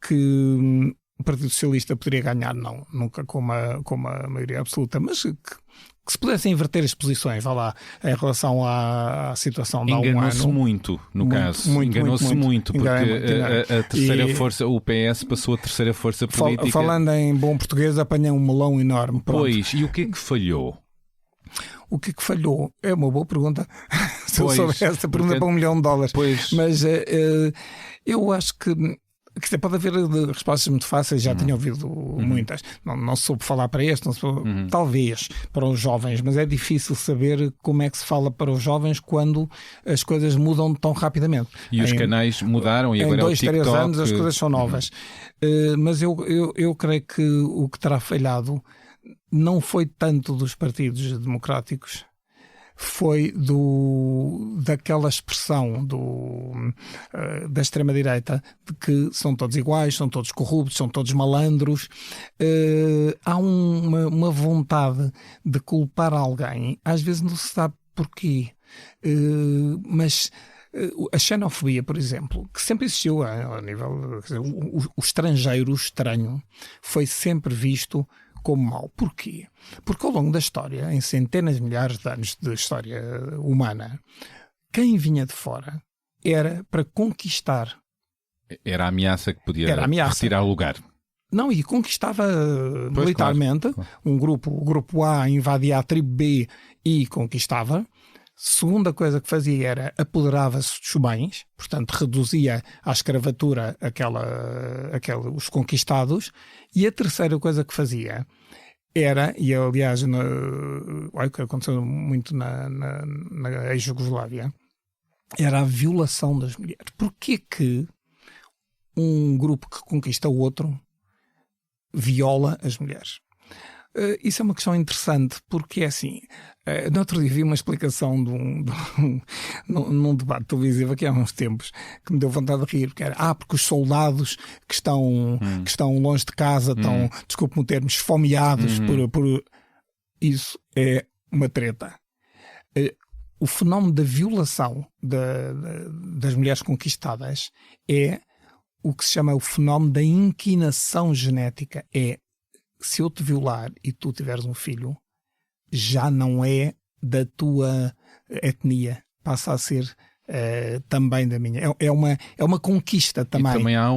que o Partido Socialista poderia ganhar, não, nunca com uma maioria absoluta, mas que se pudessem inverter as posições, vá lá, em relação à situação de há um ano. Enganou-se muito, no caso. Enganou-se muito, porque a terceira força, o PS passou a terceira força política. Falando em bom português, apanhei um melão enorme. Pronto. Pois, e o que é que falhou? O que é que falhou? É uma boa pergunta. Se eu soubesse essa pergunta para $1 milhão. Pois. Mas eu acho que pode haver respostas muito fáceis, já tinha ouvido muitas. Não soube falar para este, talvez para os jovens, mas é difícil saber como é que se fala para os jovens quando as coisas mudam tão rapidamente. E os canais mudaram e agora é o TikTok. Em 2, 3 anos as coisas são novas. Mas eu creio que o que terá falhado não foi tanto dos partidos democráticos, foi daquela expressão da extrema-direita de que são todos iguais, são todos corruptos, são todos malandros. Há uma vontade de culpar alguém, às vezes não se sabe porquê, mas a xenofobia, por exemplo, que sempre existiu a nível... O estrangeiro, o estranho, foi sempre visto como mau. Porquê? Porque ao longo da história, em centenas de milhares de anos de história humana, quem vinha de fora era para conquistar. Era a ameaça que podia retirar o lugar. Não, e conquistava militarmente. Claro. O grupo A invadia a tribo B e conquistava. Segunda coisa que fazia era apoderava-se dos bens, portanto reduzia à escravatura os conquistados. E a terceira coisa que fazia era, e aliás o que aconteceu muito na ex-Jugoslávia, era a violação das mulheres. Porquê que um grupo que conquista o outro viola as mulheres? Isso é uma questão interessante, porque é assim, no outro dia vi uma explicação num debate televisivo aqui há uns tempos, que me deu vontade de rir, porque era, porque os soldados que estão longe de casa estão, desculpe-me o termo, esfomeados por... Isso é uma treta. O fenómeno da violação das mulheres conquistadas é o que se chama o fenómeno da inquinação genética. Se eu te violar e tu tiveres um filho, já não é da tua etnia, passa a ser também da minha. É uma conquista também. E também há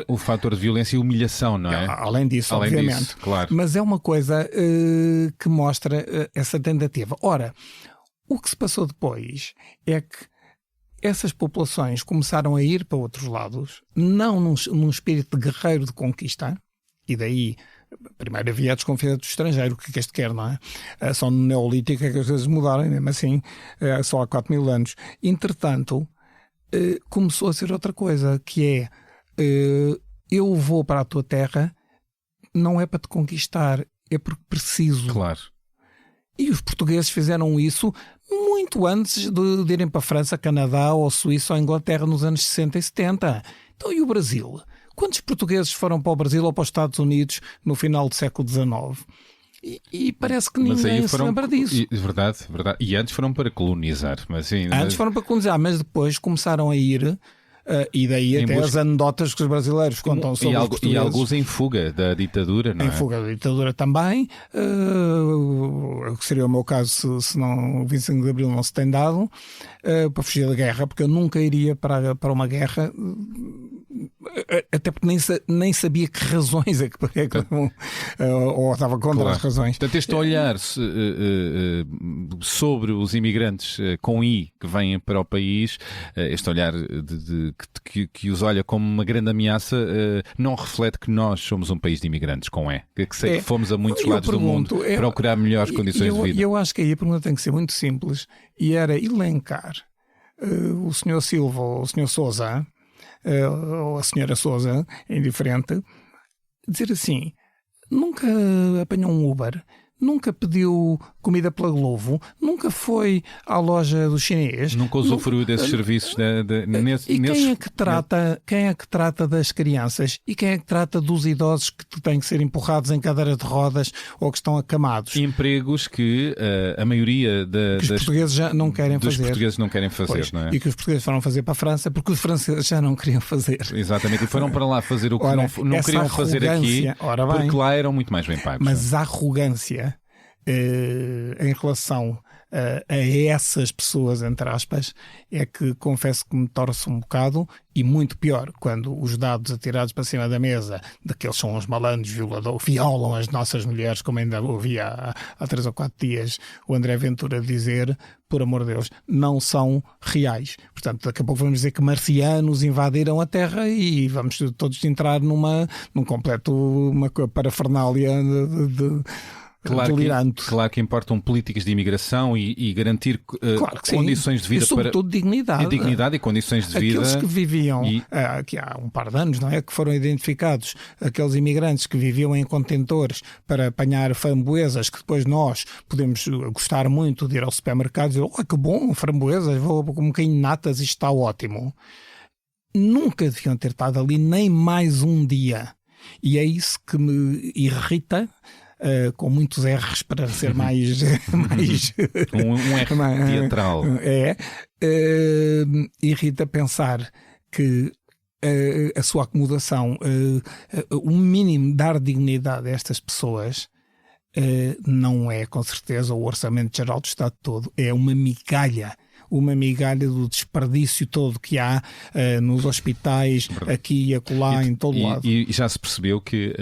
o fator de violência e humilhação, não é? Além disso, obviamente. Claro. Mas é uma coisa que mostra essa tentativa. Ora, o que se passou depois é que essas populações começaram a ir para outros lados, não num espírito de guerreiro de conquista, e daí... Primeiro havia a desconfiança do estrangeiro, o que este quer, não é? Só no Neolítico é que as coisas mudaram, mesmo assim, só há 4.000 anos. Entretanto, começou a ser outra coisa, que é, eu vou para a tua terra, não é para te conquistar, é porque preciso. Claro. E os portugueses fizeram isso muito antes de irem para a França, Canadá, ou Suíça, ou Inglaterra, nos anos 60 e 70. Então, e o Brasil? Quantos portugueses foram para o Brasil ou para os Estados Unidos no final do século XIX? E parece que ninguém se lembra disso. Verdade. E antes foram para colonizar. Antes foram para colonizar, mas depois começaram a ir... e daí até as anedotas que os brasileiros contam sobre os portugueses. E alguns em fuga da ditadura, não é? Em fuga da ditadura também, que seria o meu caso se não, o 25 de Abril não se tem dado, para fugir da guerra, porque eu nunca iria para uma guerra Até porque nem sabia que razões é que ou estava contra as razões. Portanto, este olhar sobre os imigrantes com I que vêm para o país, este olhar que os olha como uma grande ameaça, não reflete que nós somos um país de imigrantes com E. Que fomos a muitos lados do mundo procurar melhores condições de vida. Eu acho que aí a pergunta tem que ser muito simples, e era elencar o Sr. Silva ou o Sr. Sousa, ou a Sra. Sousa, indiferente, dizer assim: nunca apanhou um Uber, nunca pediu comida pela Glovo, nunca foi à loja do chinês, nunca usufruiu desses serviços. Quem é que trata das crianças? E quem é que trata dos idosos que têm que ser empurrados em cadeira de rodas ou que estão acamados? Empregos que a maioria os portugueses já não querem dos fazer. Portugueses não querem fazer, pois, não é? E que os portugueses foram fazer para a França porque os franceses já não queriam fazer. Exatamente, e foram para lá fazer o que não queriam fazer aqui, porque lá eram muito mais bem pagos. Mas a arrogância em relação a essas pessoas, entre aspas, é que confesso que me torce um bocado, e muito pior quando os dados atirados para cima da mesa de que eles são os malandros, violam as nossas mulheres, como ainda ouvi há 3 ou 4 dias o André Ventura dizer, por amor de Deus, não são reais. Portanto, daqui a pouco vamos dizer que marcianos invadiram a Terra e vamos todos entrar num completo uma parafernália Claro que importam políticas de imigração e garantir condições de vida, e sobretudo dignidade e condições de vida. Aqueles que viviam aqui há um par de anos, não é? Que foram identificados, aqueles imigrantes que viviam em contentores para apanhar framboesas, que depois nós podemos gostar muito de ir ao supermercado e dizer: que bom, framboesas, vou com um bocadinho de natas, isto está ótimo. Nunca deviam ter estado ali nem mais um dia. E é isso que me irrita. Com muitos R's para ser mais um R teatral. Irrita pensar que a sua acomodação, o mínimo dar dignidade a estas pessoas, não é com certeza o Orçamento Geral do Estado todo, é uma migalha do desperdício todo que há nos hospitais, aqui e acolá, em todo lado. E já se percebeu que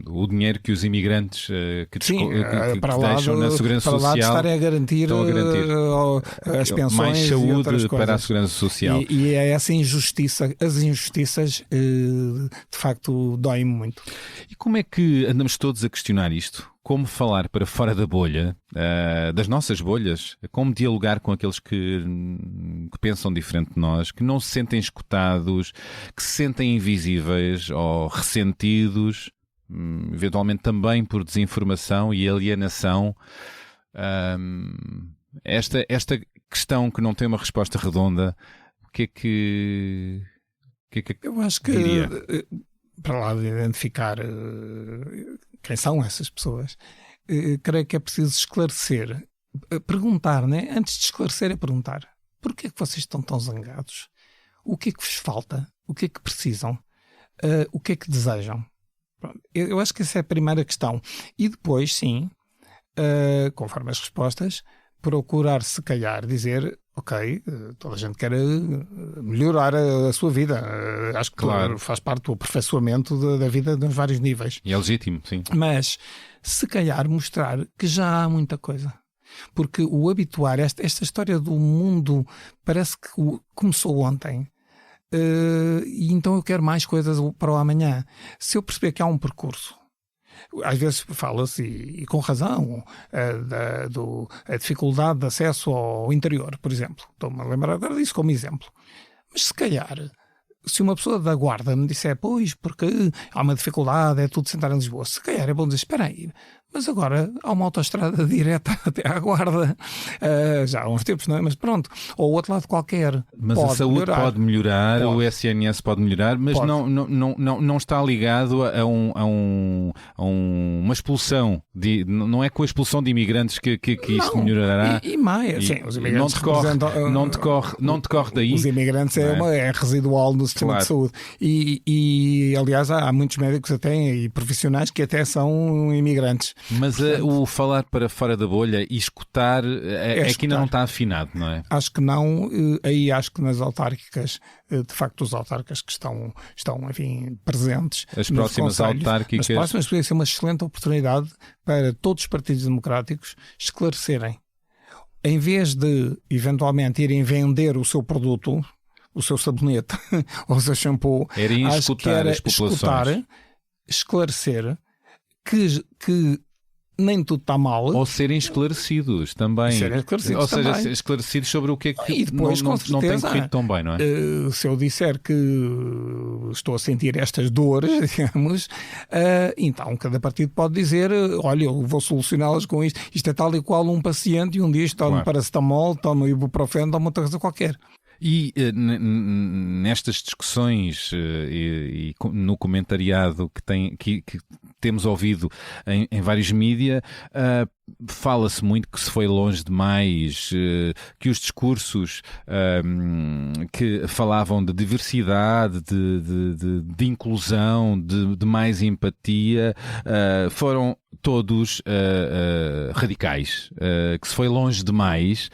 o dinheiro que os imigrantes que deixam na Segurança Social estarem a garantir as pensões, mais saúde para a coisas. Segurança Social. E é essa injustiça, as injustiças de facto doem muito. E como é que andamos todos a questionar isto? Como falar para fora da bolha, das nossas bolhas? Como dialogar com aqueles que pensam diferente de nós, que não se sentem escutados, que se sentem invisíveis ou ressentidos, eventualmente também por desinformação e alienação? Esta questão que não tem uma resposta redonda, o que é que eu acho que diria? Para lá de identificar quem são essas pessoas, creio que é preciso esclarecer, perguntar, né? Antes de esclarecer é perguntar: porquê é que vocês estão tão zangados? O que é que vos falta? O que é que precisam? O que é que desejam? Pronto, eu acho que essa é a primeira questão. E depois, sim, conforme as respostas, procurar se calhar dizer: ok, toda a gente quer melhorar a sua vida. Acho que faz parte do aperfeiçoamento da vida nos vários níveis. E é legítimo, sim. Mas se calhar mostrar que já há muita coisa. Porque o habituar, esta história do mundo parece que começou ontem. E então eu quero mais coisas para o amanhã. Se eu perceber que há um percurso, às vezes fala-se, e com razão, a dificuldade de acesso ao interior, por exemplo. Estou-me a lembrar agora disso como exemplo. Mas se calhar, se uma pessoa da Guarda me disser: pois, porque há uma dificuldade, é tudo sentar em Lisboa, se calhar é bom dizer: espera aí, mas agora há uma autoestrada direta até à Guarda, já há uns tempos, não é? Mas pronto, ou o outro lado qualquer. Mas a saúde pode melhorar, o SNS pode melhorar, mas não está ligado a uma expulsão, não é com a expulsão de imigrantes que isto melhorará. E mais, sim, os imigrantes não decorre daí. Os imigrantes é residual no sistema de saúde. E aliás, há muitos médicos até e profissionais que até são imigrantes. Mas o falar para fora da bolha e escutar é que ainda não está afinado, não é? Acho que não. Aí acho que nas autárquicas, de facto, os autarcas que estão enfim, presentes. As próximas autárquicas. As próximas poderia ser uma excelente oportunidade para todos os partidos democráticos esclarecerem. Em vez de, eventualmente, irem vender o seu produto, o seu sabonete ou o seu shampoo, acho que era esclarecer que nem tudo está mal. Ou serem esclarecidos também. Ou seja, esclarecidos sobre o que é que e depois, não tem corrido tão bem, não é? Se eu disser que estou a sentir estas dores, digamos, então cada partido pode dizer, olha, eu vou solucioná-las com isto. Isto é tal e qual um paciente e um diz, toma paracetamol, toma ibuprofeno, toma outra coisa qualquer. E nestas discussões e no comentariado que temos ouvido em vários mídia, fala-se muito que se foi longe demais, que os discursos que falavam de diversidade, de inclusão, de mais empatia, foram todos radicais, que se foi longe demais.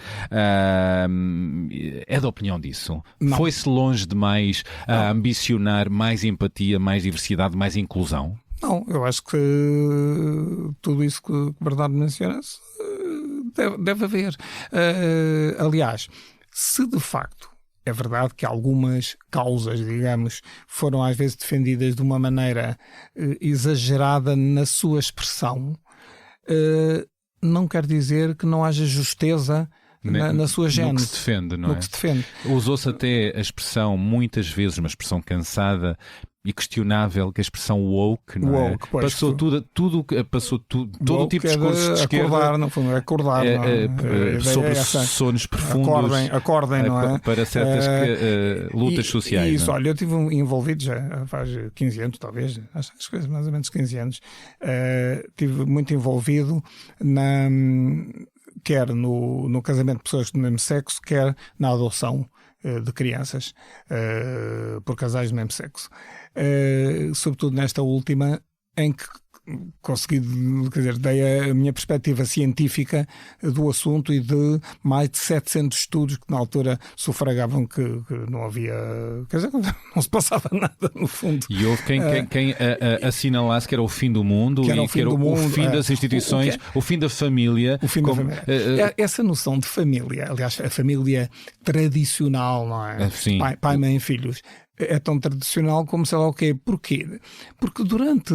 É da opinião disso? Foi-se longe demais a ambicionar mais empatia, mais diversidade, mais inclusão? Não, eu acho que tudo isso que o Bernardo menciona deve haver. Aliás, se de facto é verdade que algumas causas, digamos, foram às vezes defendidas de uma maneira exagerada na sua expressão, não quer dizer que não haja justeza na sua gênese. No que se defende, não é? Que se defende. Usou-se até a expressão, muitas vezes, uma expressão cansada e questionável, que a expressão woke, não é? Passou todo o tipo de discursos de esquerda. Acordar, sobre sonos profundos. Acordem, não é? Para certas lutas sociais. Isso, não é? olha, eu estive envolvido já faz 15 anos, talvez, acho que mais ou menos 15 anos, estive muito envolvido quer no casamento de pessoas do mesmo sexo, quer na adoção de crianças por casais do mesmo sexo. Sobretudo nesta última, em que consegui, quer dizer, dei a minha perspectiva científica do assunto e de mais de 700 estudos que na altura sufragavam que não havia, quer dizer, não se passava nada no fundo. E houve quem assinalasse que era o fim do mundo, que era o fim das instituições, o fim da família. O fim da família. Essa noção de família, aliás, a família tradicional, não é? Sim. Pai, mãe, filhos. É tão tradicional como sei lá o quê. Porquê? Porque durante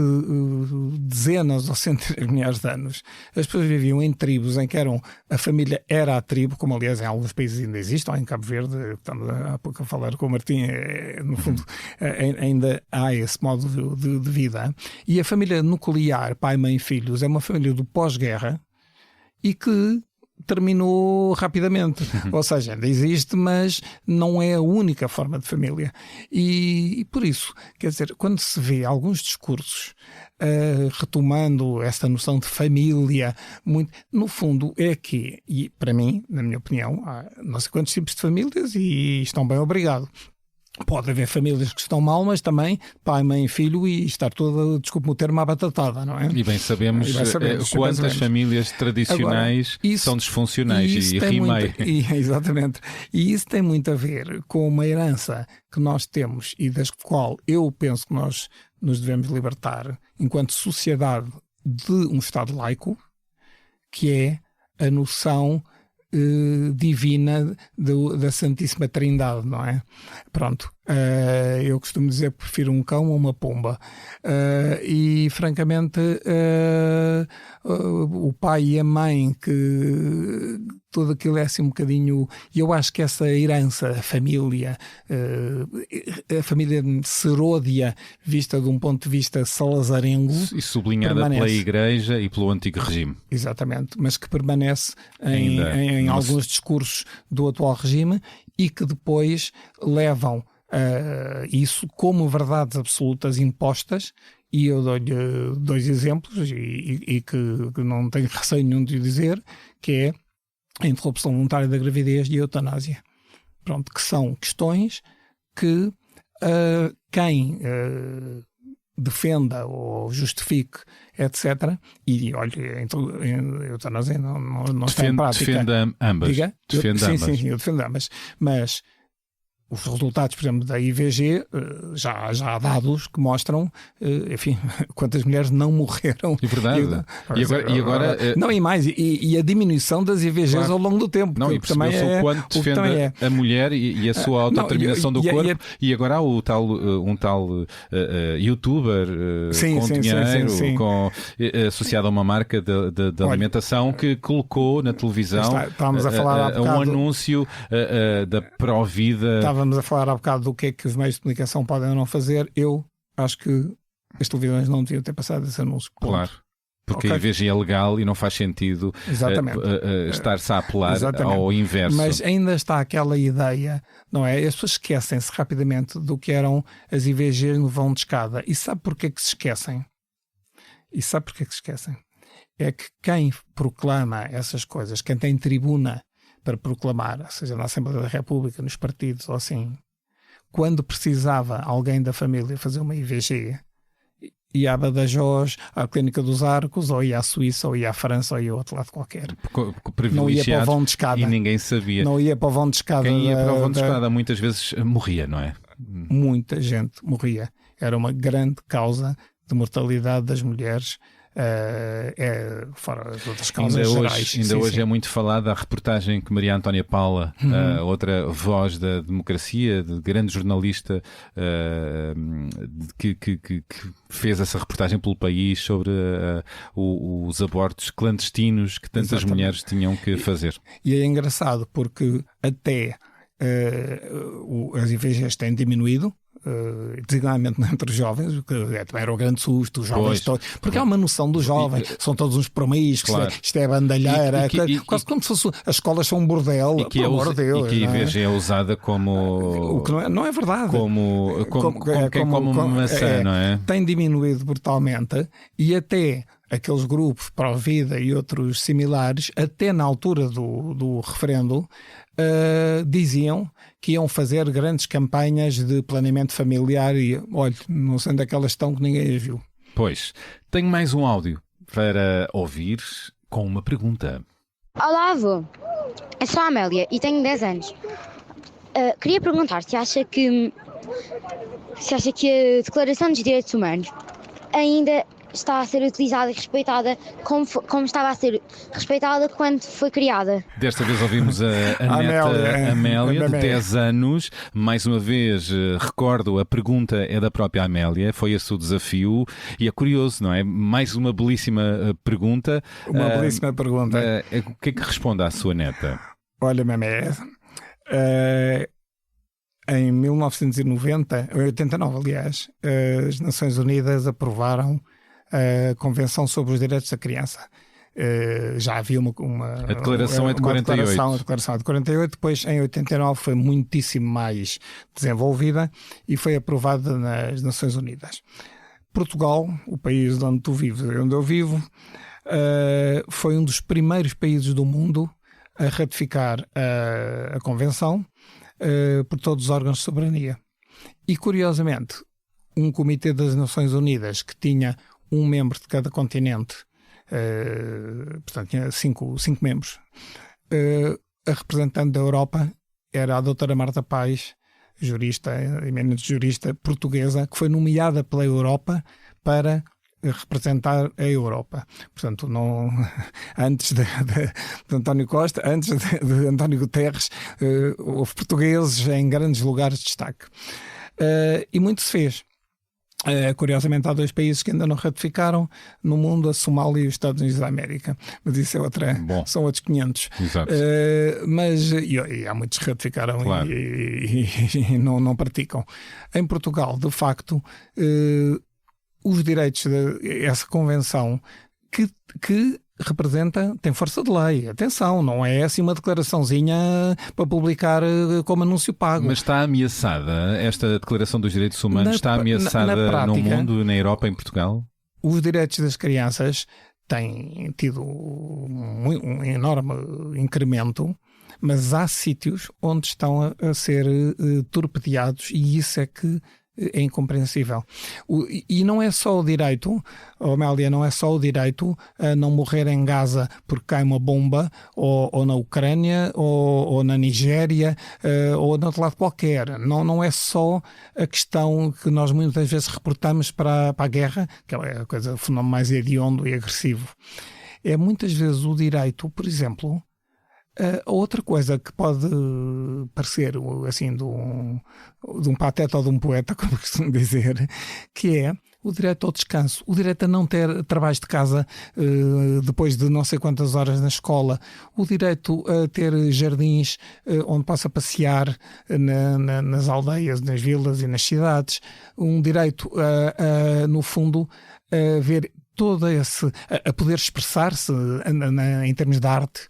dezenas ou centenas de milhares de anos as pessoas viviam em tribos em que a família era a tribo, como aliás em alguns países ainda existe, ou em Cabo Verde, estamos há pouco a falar com o Martim, no fundo ainda há esse modo de vida. E a família nuclear, pai, mãe, filhos, é uma família do pós-guerra e que terminou rapidamente. Ou seja, ainda existe, mas não é a única forma de família. E por isso, quer dizer, quando se vê alguns discursos retomando esta noção de família, no fundo é que, e para mim, na minha opinião, há não sei quantos tipos de famílias e estão bem, obrigado. Pode haver famílias que estão mal, mas também pai, mãe, filho e estar toda, desculpe-me o termo, abatatada, não é? E bem sabemos quantas famílias tradicionais são disfuncionais e rimei. Exatamente. E isso tem muito a ver com uma herança que nós temos e das qual eu penso que nós nos devemos libertar enquanto sociedade de um Estado laico, que é a noção divina da Santíssima Trindade, não é? Pronto, eu costumo dizer que prefiro um cão a uma pomba e francamente o pai e a mãe, que tudo aquilo é assim um bocadinho, e eu acho que essa herança, a família seródia, vista de um ponto de vista salazarengo e sublinhada pela Igreja e pelo antigo regime. Exatamente, mas que permanece em alguns discursos do atual regime e que depois levam isso como verdades absolutas impostas. E eu dou-lhe dois exemplos e que não tenho receio nenhum de dizer, que é a interrupção voluntária da gravidez e a eutanásia. Pronto, que são questões que quem defenda ou justifique, etc. E olha, a eutanásia não está em prática. Defende ambas. Diga? Defende ambas. Sim, eu defendo ambas. Mas os resultados, por exemplo, da IVG, já há dados que mostram, enfim, quantas mulheres não morreram. É verdade. E agora não, e mais, e a diminuição das IVGs claro. ao longo do tempo. Não, e percebeu-se o quanto defende a mulher e a sua autodeterminação do corpo. E agora há um tal youtuber com dinheiro, associado a uma marca de alimentação que colocou na televisão estávamos a falar um anúncio da Provida. Estávamos a falar há bocado do que é que os meios de comunicação podem ou não fazer. Eu acho que as televisões não deviam ter passado esse anúncio. Claro. Porque a IVG é legal e não faz sentido estar-se a apelar ao inverso. Mas ainda está aquela ideia, não é? As pessoas esquecem-se rapidamente do que eram as IVGs no vão de escada. E sabe porquê que se esquecem? É que quem proclama essas coisas, quem tem tribuna para proclamar, seja na Assembleia da República, nos partidos ou assim, quando precisava alguém da família fazer uma IVG, ia a Badajoz, à Clínica dos Arcos, ou ia à Suíça, ou ia à França, ou ia a outro lado qualquer. Não ia para o vão de escada. E ninguém sabia. Não ia para o vão de escada. Quem ia para o vão de escada muitas vezes morria, não é? Muita gente morria. Era uma grande causa de mortalidade das mulheres. Fora de outras causas gerais. Ainda hoje é muito falada a reportagem que Maria Antónia Paula, outra voz da democracia, de grande jornalista, que fez essa reportagem pelo país sobre os abortos clandestinos que tantas mulheres tinham que fazer. E é engraçado porque até as IVGs têm diminuído, designadamente entre os jovens, que também era o grande susto, os jovens todos, porque há uma noção dos jovens, são todos uns promíscuos, claro. Isto é bandalheira, quase como se fosse, as escolas são um bordel, e que a IVG é usada como o que não é verdade, como uma maçã, não é? Tem diminuído brutalmente, e até aqueles grupos pró-vida e outros similares, até na altura do referendo, diziam que iam fazer grandes campanhas de planeamento familiar e, olha, não sei onde é que elas estão, que ninguém as viu. Pois, tenho mais um áudio para ouvir com uma pergunta. Olá, avô. Eu sou a Amélia e tenho 10 anos. Queria perguntar se acha que a Declaração dos Direitos Humanos ainda está a ser utilizada e respeitada como estava a ser respeitada quando foi criada. Desta vez ouvimos a neta Amélia, de 10 anos. Mais uma vez, recordo, a pergunta é da própria Amélia, foi esse o desafio, e é curioso, não é? Mais uma belíssima pergunta. Belíssima pergunta. O que é que responde à sua neta? Olha, mamé, em 1990, 89 aliás, as Nações Unidas aprovaram a Convenção sobre os Direitos da Criança. Já havia a declaração é de 48. A declaração é de 48, depois em 89 foi muitíssimo mais desenvolvida e foi aprovada nas Nações Unidas. Portugal, o país onde tu vives e onde eu vivo, foi um dos primeiros países do mundo a ratificar a Convenção por todos os órgãos de soberania. E curiosamente, um comitê das Nações Unidas que tinha um membro de cada continente, portanto tinha cinco membros, a representante da Europa era a doutora Marta Paz, jurista, eminente jurista portuguesa, que foi nomeada pela Europa para representar a Europa. Portanto, não, antes de António Costa, antes de António Guterres, houve portugueses em grandes lugares de destaque. E muito se fez. Curiosamente, há 2 países que ainda não ratificaram no mundo, a Somália e os Estados Unidos da América. Mas isso é são outros 500. Exato. Mas e há muitos que ratificaram, claro. e não praticam. Em Portugal, de facto, os direitos dessa convenção que representa, tem força de lei. Atenção, não é assim uma declaraçãozinha para publicar como anúncio pago. Mas está ameaçada esta Declaração dos Direitos Humanos? Está ameaçada na prática, no mundo, na Europa, em Portugal? Os direitos das crianças têm tido um enorme incremento, mas há sítios onde estão a ser torpedeados, e isso é que é incompreensível. E não é só o direito, Amélia, não é só o direito a não morrer em Gaza porque cai uma bomba, ou na Ucrânia, ou na Nigéria, ou de outro lado qualquer. Não é só a questão que nós muitas vezes reportamos para a guerra, que é a coisa, o fenómeno mais hediondo e agressivo. É muitas vezes o direito, por exemplo. Outra coisa que pode parecer assim de um pateta ou de um poeta, como costumo dizer, que é o direito ao descanso, o direito a não ter trabalhos de casa depois de não sei quantas horas na escola, o direito a ter jardins onde possa passear nas aldeias, nas vilas e nas cidades, um direito no fundo a ver todo esse, a poder expressar-se em termos de arte.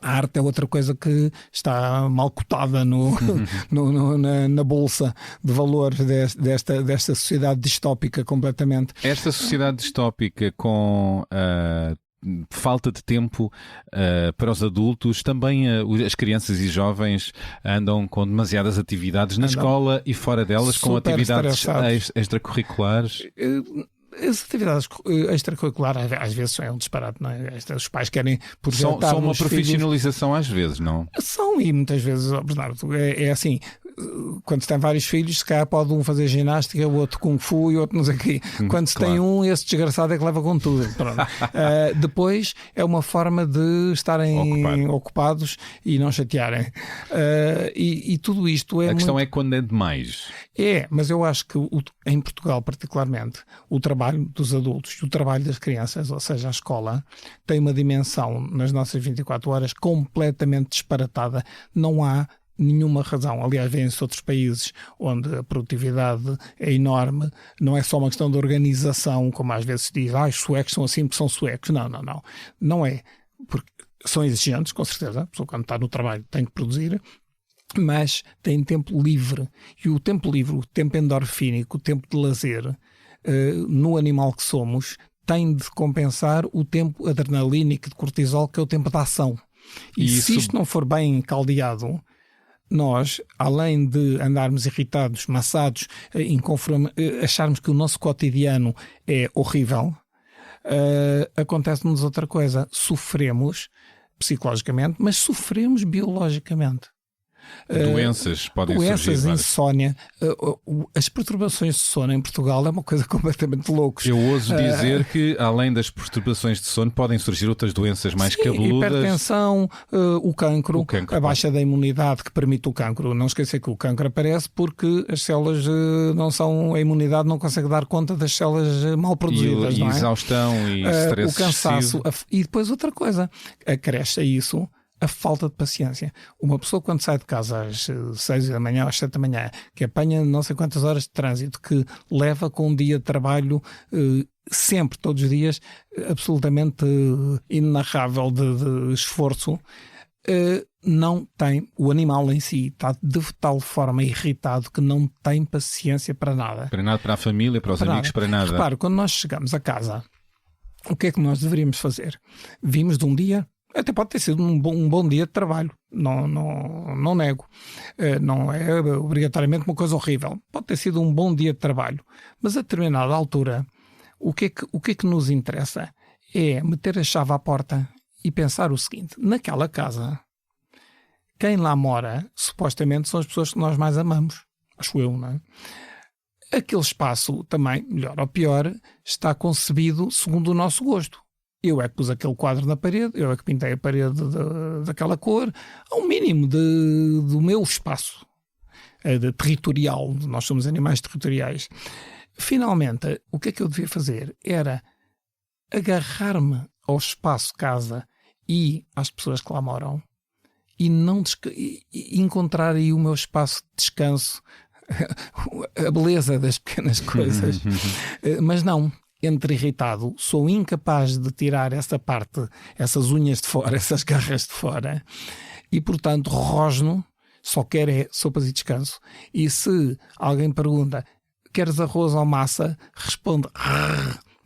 A arte é outra coisa que está mal cotada na bolsa de valores desta sociedade distópica completamente. Esta sociedade distópica com falta de tempo para os adultos, também as crianças e jovens andam com demasiadas atividades na escola e fora delas, com atividades extracurriculares. As atividades extracurriculares às vezes são um disparate, não é? Os pais querem projetar são uma profissionalização às vezes, não? São, e muitas vezes, Bernardo, é assim, quando se tem vários filhos, se calhar pode um fazer ginástica, o outro kung fu e o outro não sei o quê. Quando se tem esse desgraçado é que leva com tudo. Depois é uma forma de estarem ocupados e não chatearem. E tudo isto é. A questão é quando é demais. Mas eu acho que em Portugal, particularmente, o trabalho dos adultos e o trabalho das crianças, ou seja, a escola, tem uma dimensão nas nossas 24 horas completamente disparatada. Não há nenhuma razão. Aliás, vêem-se outros países onde a produtividade é enorme. Não é só uma questão de organização, como às vezes se diz, os suecos são assim porque são suecos. Não. Não é. Porque são exigentes, com certeza. A pessoa, quando está no trabalho, tem que produzir. Mas tem tempo livre. E o tempo livre, o tempo endorfínico, o tempo de lazer, no animal que somos, tem de compensar o tempo adrenalínico de cortisol, que é o tempo da ação. E se isto não for bem caldeado, nós, além de andarmos irritados, maçados, acharmos que o nosso cotidiano é horrível, acontece-nos outra coisa. Sofremos psicologicamente, mas sofremos biologicamente. Doenças podem surgir. Doenças, insónia. As perturbações de sono em Portugal é uma coisa completamente louca. Eu ouso dizer que, além das perturbações de sono, podem surgir outras doenças mais cabeludas. Hipertensão, o cancro, a baixa da imunidade que permite o cancro. Não esquecer que o cancro aparece porque as células não são, a imunidade não consegue dar conta das células mal produzidas. E exaustão e stress, o cansaço. E depois outra coisa, acresce a isso a falta de paciência. Uma pessoa, quando sai de casa às 6 da manhã, às 7 da manhã, que apanha não sei quantas horas de trânsito, que leva com um dia de trabalho sempre, todos os dias, absolutamente inenarrável de esforço, não tem, o animal em si está de tal forma irritado que não tem paciência para nada. Para nada, para a família, para os amigos, para nada. Repare, quando nós chegamos a casa, o que é que nós deveríamos fazer? Vimos de um dia. Até pode ter sido um bom dia de trabalho, não nego. Não é obrigatoriamente uma coisa horrível. Pode ter sido um bom dia de trabalho. Mas a determinada altura, o que é que nos interessa? É meter a chave à porta e pensar o seguinte: naquela casa, quem lá mora, supostamente, são as pessoas que nós mais amamos. Acho eu, não é? Aquele espaço também, melhor ou pior, está concebido segundo o nosso gosto. Eu é que pus aquele quadro na parede, eu é que pintei a parede daquela cor, ao mínimo do meu espaço territorial. Nós somos animais territoriais. Finalmente, o que é que eu devia fazer? Era agarrar-me ao espaço casa e às pessoas que lá moram e não encontrar aí o meu espaço de descanso, a beleza das pequenas coisas. Mas não. Entre irritado, sou incapaz de tirar essa parte, essas unhas de fora, essas garras de fora, e portanto rosno, só quero sopas e descanso. E se alguém pergunta, queres arroz ou massa? Responde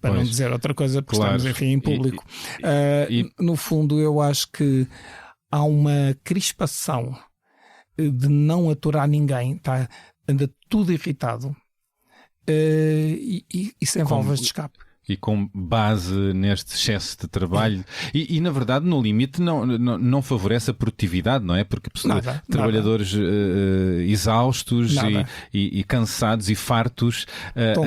para não dizer outra coisa, porque estamos, enfim, em público. No fundo, eu acho que há uma crispação de não aturar ninguém, anda tudo irritado. sem válvulas de escape. E com base neste excesso de trabalho e na verdade no limite não favorece a produtividade, não é? Porque trabalhadores exaustos e cansados e fartos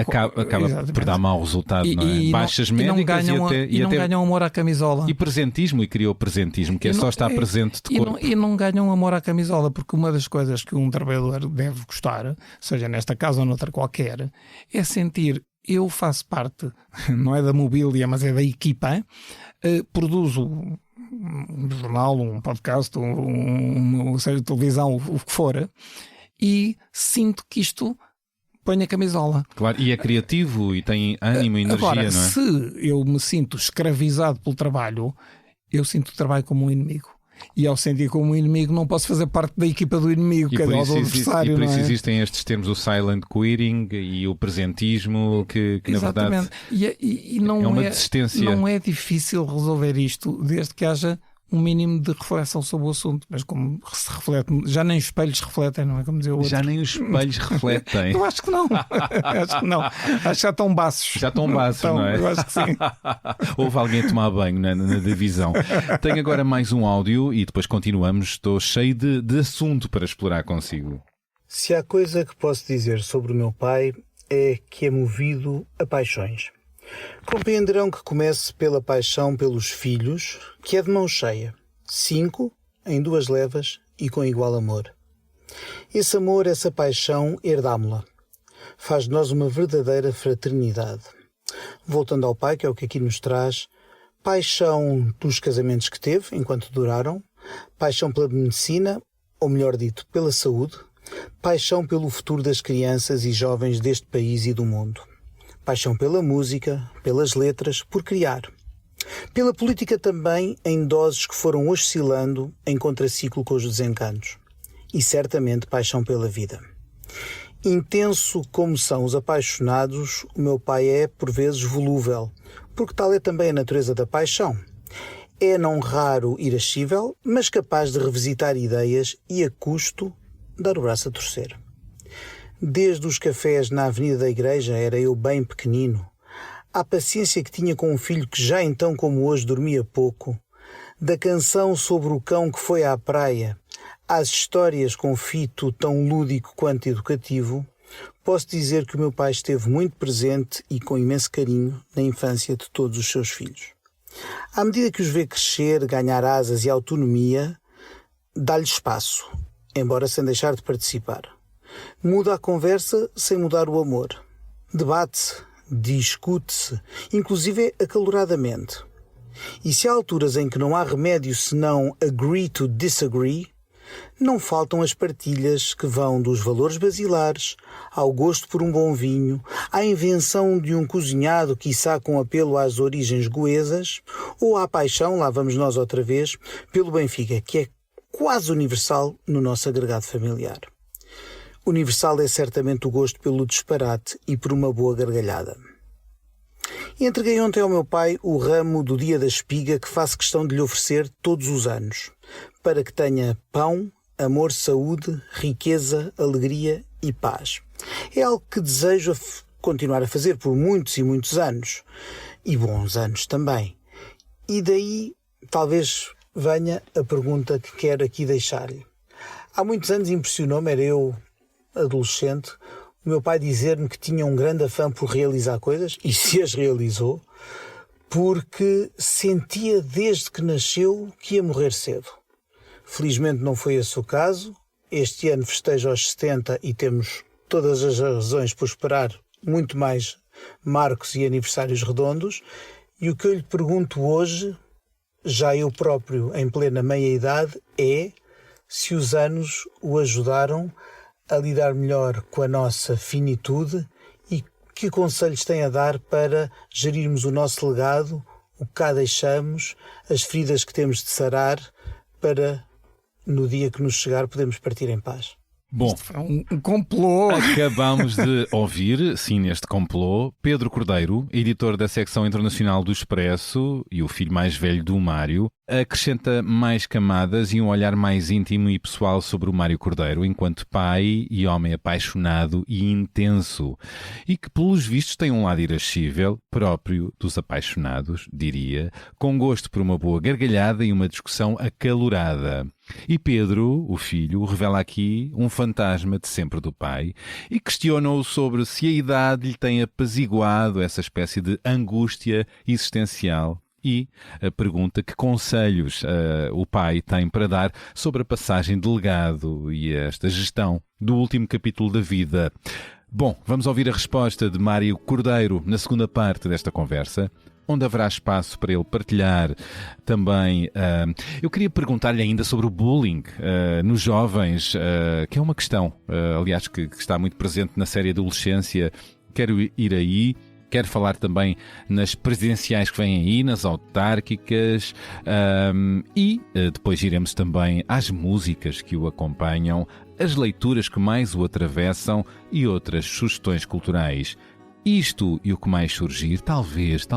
acaba por dar mau resultado, não é? Baixas médicas e não ganham amor à camisola. E presentismo, e criou presentismo, que só estar presente de corpo. E não ganham amor à camisola, porque uma das coisas que um trabalhador deve gostar, seja nesta casa ou noutra qualquer, é sentir: eu faço parte, não é da mobília, mas é da equipa, produzo um jornal, um podcast, seja televisão, o que for, e sinto que isto põe a camisola. Claro, e é criativo e tem ânimo e energia, agora, não é? Se eu me sinto escravizado pelo trabalho, eu sinto o trabalho como um inimigo. E ao sentir como um inimigo, não posso fazer parte da equipa do inimigo, que é do adversário. E por isso existem estes termos, o silent quitting e o presentismo, que na verdade não é uma desistência. Não é difícil resolver isto, desde que haja um mínimo de reflexão sobre o assunto. Mas como se reflete, já nem os espelhos refletem, não é? Como dizer o outro. Já nem os espelhos refletem. Eu acho que não. Acho que não. Acho que já estão baços. Já estão baços, não é? Eu acho que sim. Houve alguém a tomar banho na divisão. Tenho agora mais um áudio e depois continuamos. Estou cheio de assunto para explorar consigo. Se há coisa que posso dizer sobre o meu pai é que é movido a paixões. Compreenderão que comece pela paixão pelos filhos, que é de mão cheia. 5, em 2 levas e com igual amor. Esse amor, essa paixão, herdámo-la. Faz de nós uma verdadeira fraternidade. Voltando ao pai, que é o que aqui nos traz, paixão dos casamentos que teve, enquanto duraram, paixão pela medicina, ou melhor dito, pela saúde, paixão pelo futuro das crianças e jovens deste país e do mundo. Paixão pela música, pelas letras, por criar. Pela política também, em doses que foram oscilando em contraciclo com os desencantos. E certamente paixão pela vida. Intenso como são os apaixonados, o meu pai é, por vezes, volúvel, porque tal é também a natureza da paixão. É não raro irascível, mas capaz de revisitar ideias e, a custo, dar o braço a torcer. Desde os cafés na Avenida da Igreja, era eu bem pequenino, à paciência que tinha com um filho que já então como hoje dormia pouco, da canção sobre o cão que foi à praia, às histórias com fito tão lúdico quanto educativo, posso dizer que o meu pai esteve muito presente e com imenso carinho na infância de todos os seus filhos. À medida que os vê crescer, ganhar asas e autonomia, dá-lhe espaço, embora sem deixar de participar. Muda a conversa sem mudar o amor. Debate-se, discute-se, inclusive acaloradamente. E se há alturas em que não há remédio senão agree to disagree, não faltam as partilhas que vão dos valores basilares ao gosto por um bom vinho, à invenção de um cozinhado, quiçá com apelo às origens goesas, ou à paixão, lá vamos nós outra vez, pelo Benfica, que é quase universal no nosso agregado familiar. Universal é certamente o gosto pelo disparate e por uma boa gargalhada. Entreguei ontem ao meu pai o ramo do Dia da Espiga que faço questão de lhe oferecer todos os anos, para que tenha pão, amor, saúde, riqueza, alegria e paz. É algo que desejo continuar a fazer por muitos e muitos anos, e bons anos também. E daí talvez venha a pergunta que quero aqui deixar-lhe. Há muitos anos impressionou-me, era eu adolescente, o meu pai dizer-me que tinha um grande afã por realizar coisas, e se as realizou, porque sentia desde que nasceu que ia morrer cedo. Felizmente não foi esse o caso. Este ano festejo aos 70 e temos todas as razões por esperar muito mais marcos e aniversários redondos. E o que eu lhe pergunto hoje, já eu próprio em plena meia-idade, é se os anos o ajudaram a lidar melhor com a nossa finitude e que conselhos tem a dar para gerirmos o nosso legado, o que cá deixamos, as feridas que temos de sarar, para no dia que nos chegar podemos partir em paz. Bom, isto foi um complô. acabamos de ouvir, sim, neste complô, Pedro Cordeiro, editor da secção internacional do Expresso e o filho mais velho do Mário, acrescenta mais camadas e um olhar mais íntimo e pessoal sobre o Mário Cordeiro, enquanto pai e homem apaixonado e intenso, e que, pelos vistos, tem um lado irascível, próprio dos apaixonados, diria, com gosto por uma boa gargalhada e uma discussão acalorada. E Pedro, o filho, revela aqui um fantasma de sempre do pai e questiona-o sobre se a idade lhe tem apaziguado essa espécie de angústia existencial e pergunta que conselhos o pai tem para dar sobre a passagem de legado e esta gestão do último capítulo da vida. Bom, vamos ouvir a resposta de Mário Cordeiro na segunda parte desta conversa, onde haverá espaço para ele partilhar também. Eu queria perguntar-lhe ainda sobre o bullying nos jovens, que é uma questão, aliás, que está muito presente na série Adolescência. Quero ir aí. Quero falar também nas presidenciais que vêm aí, nas autárquicas, e depois iremos também às músicas que o acompanham, as leituras que mais o atravessam e outras sugestões culturais. Isto e o que mais surgir, talvez,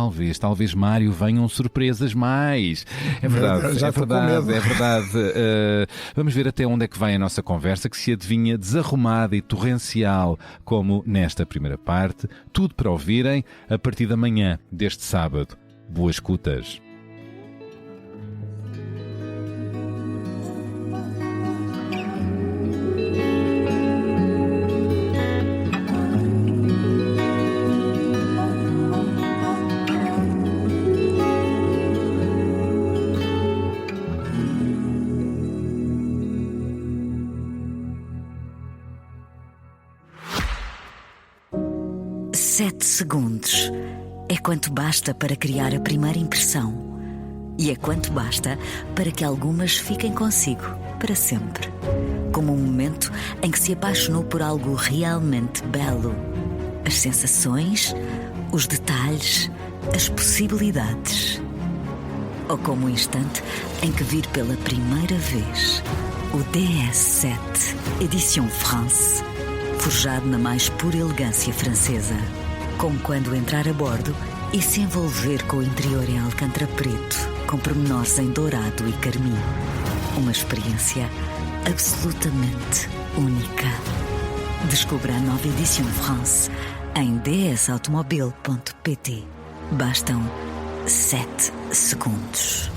Mário, venham surpresas mais. É verdade, Já estou com medo. é verdade. Vamos ver até onde é que vai a nossa conversa, que se adivinha desarrumada e torrencial, como nesta primeira parte. Tudo para ouvirem a partir da manhã deste sábado. Boas escutas. Segundos é quanto basta para criar a primeira impressão e é quanto basta para que algumas fiquem consigo para sempre, como um momento em que se apaixonou por algo realmente belo. As sensações, os detalhes, as possibilidades. Ou como o instante em que vir pela primeira vez o DS7 Edition France, forjado na mais pura elegância francesa. Como quando entrar a bordo e se envolver com o interior em alcântara preto, com pormenores em dourado e carmim. Uma experiência absolutamente única. Descubra a nova Edition France em dsautomobile.pt. Bastam 7 segundos.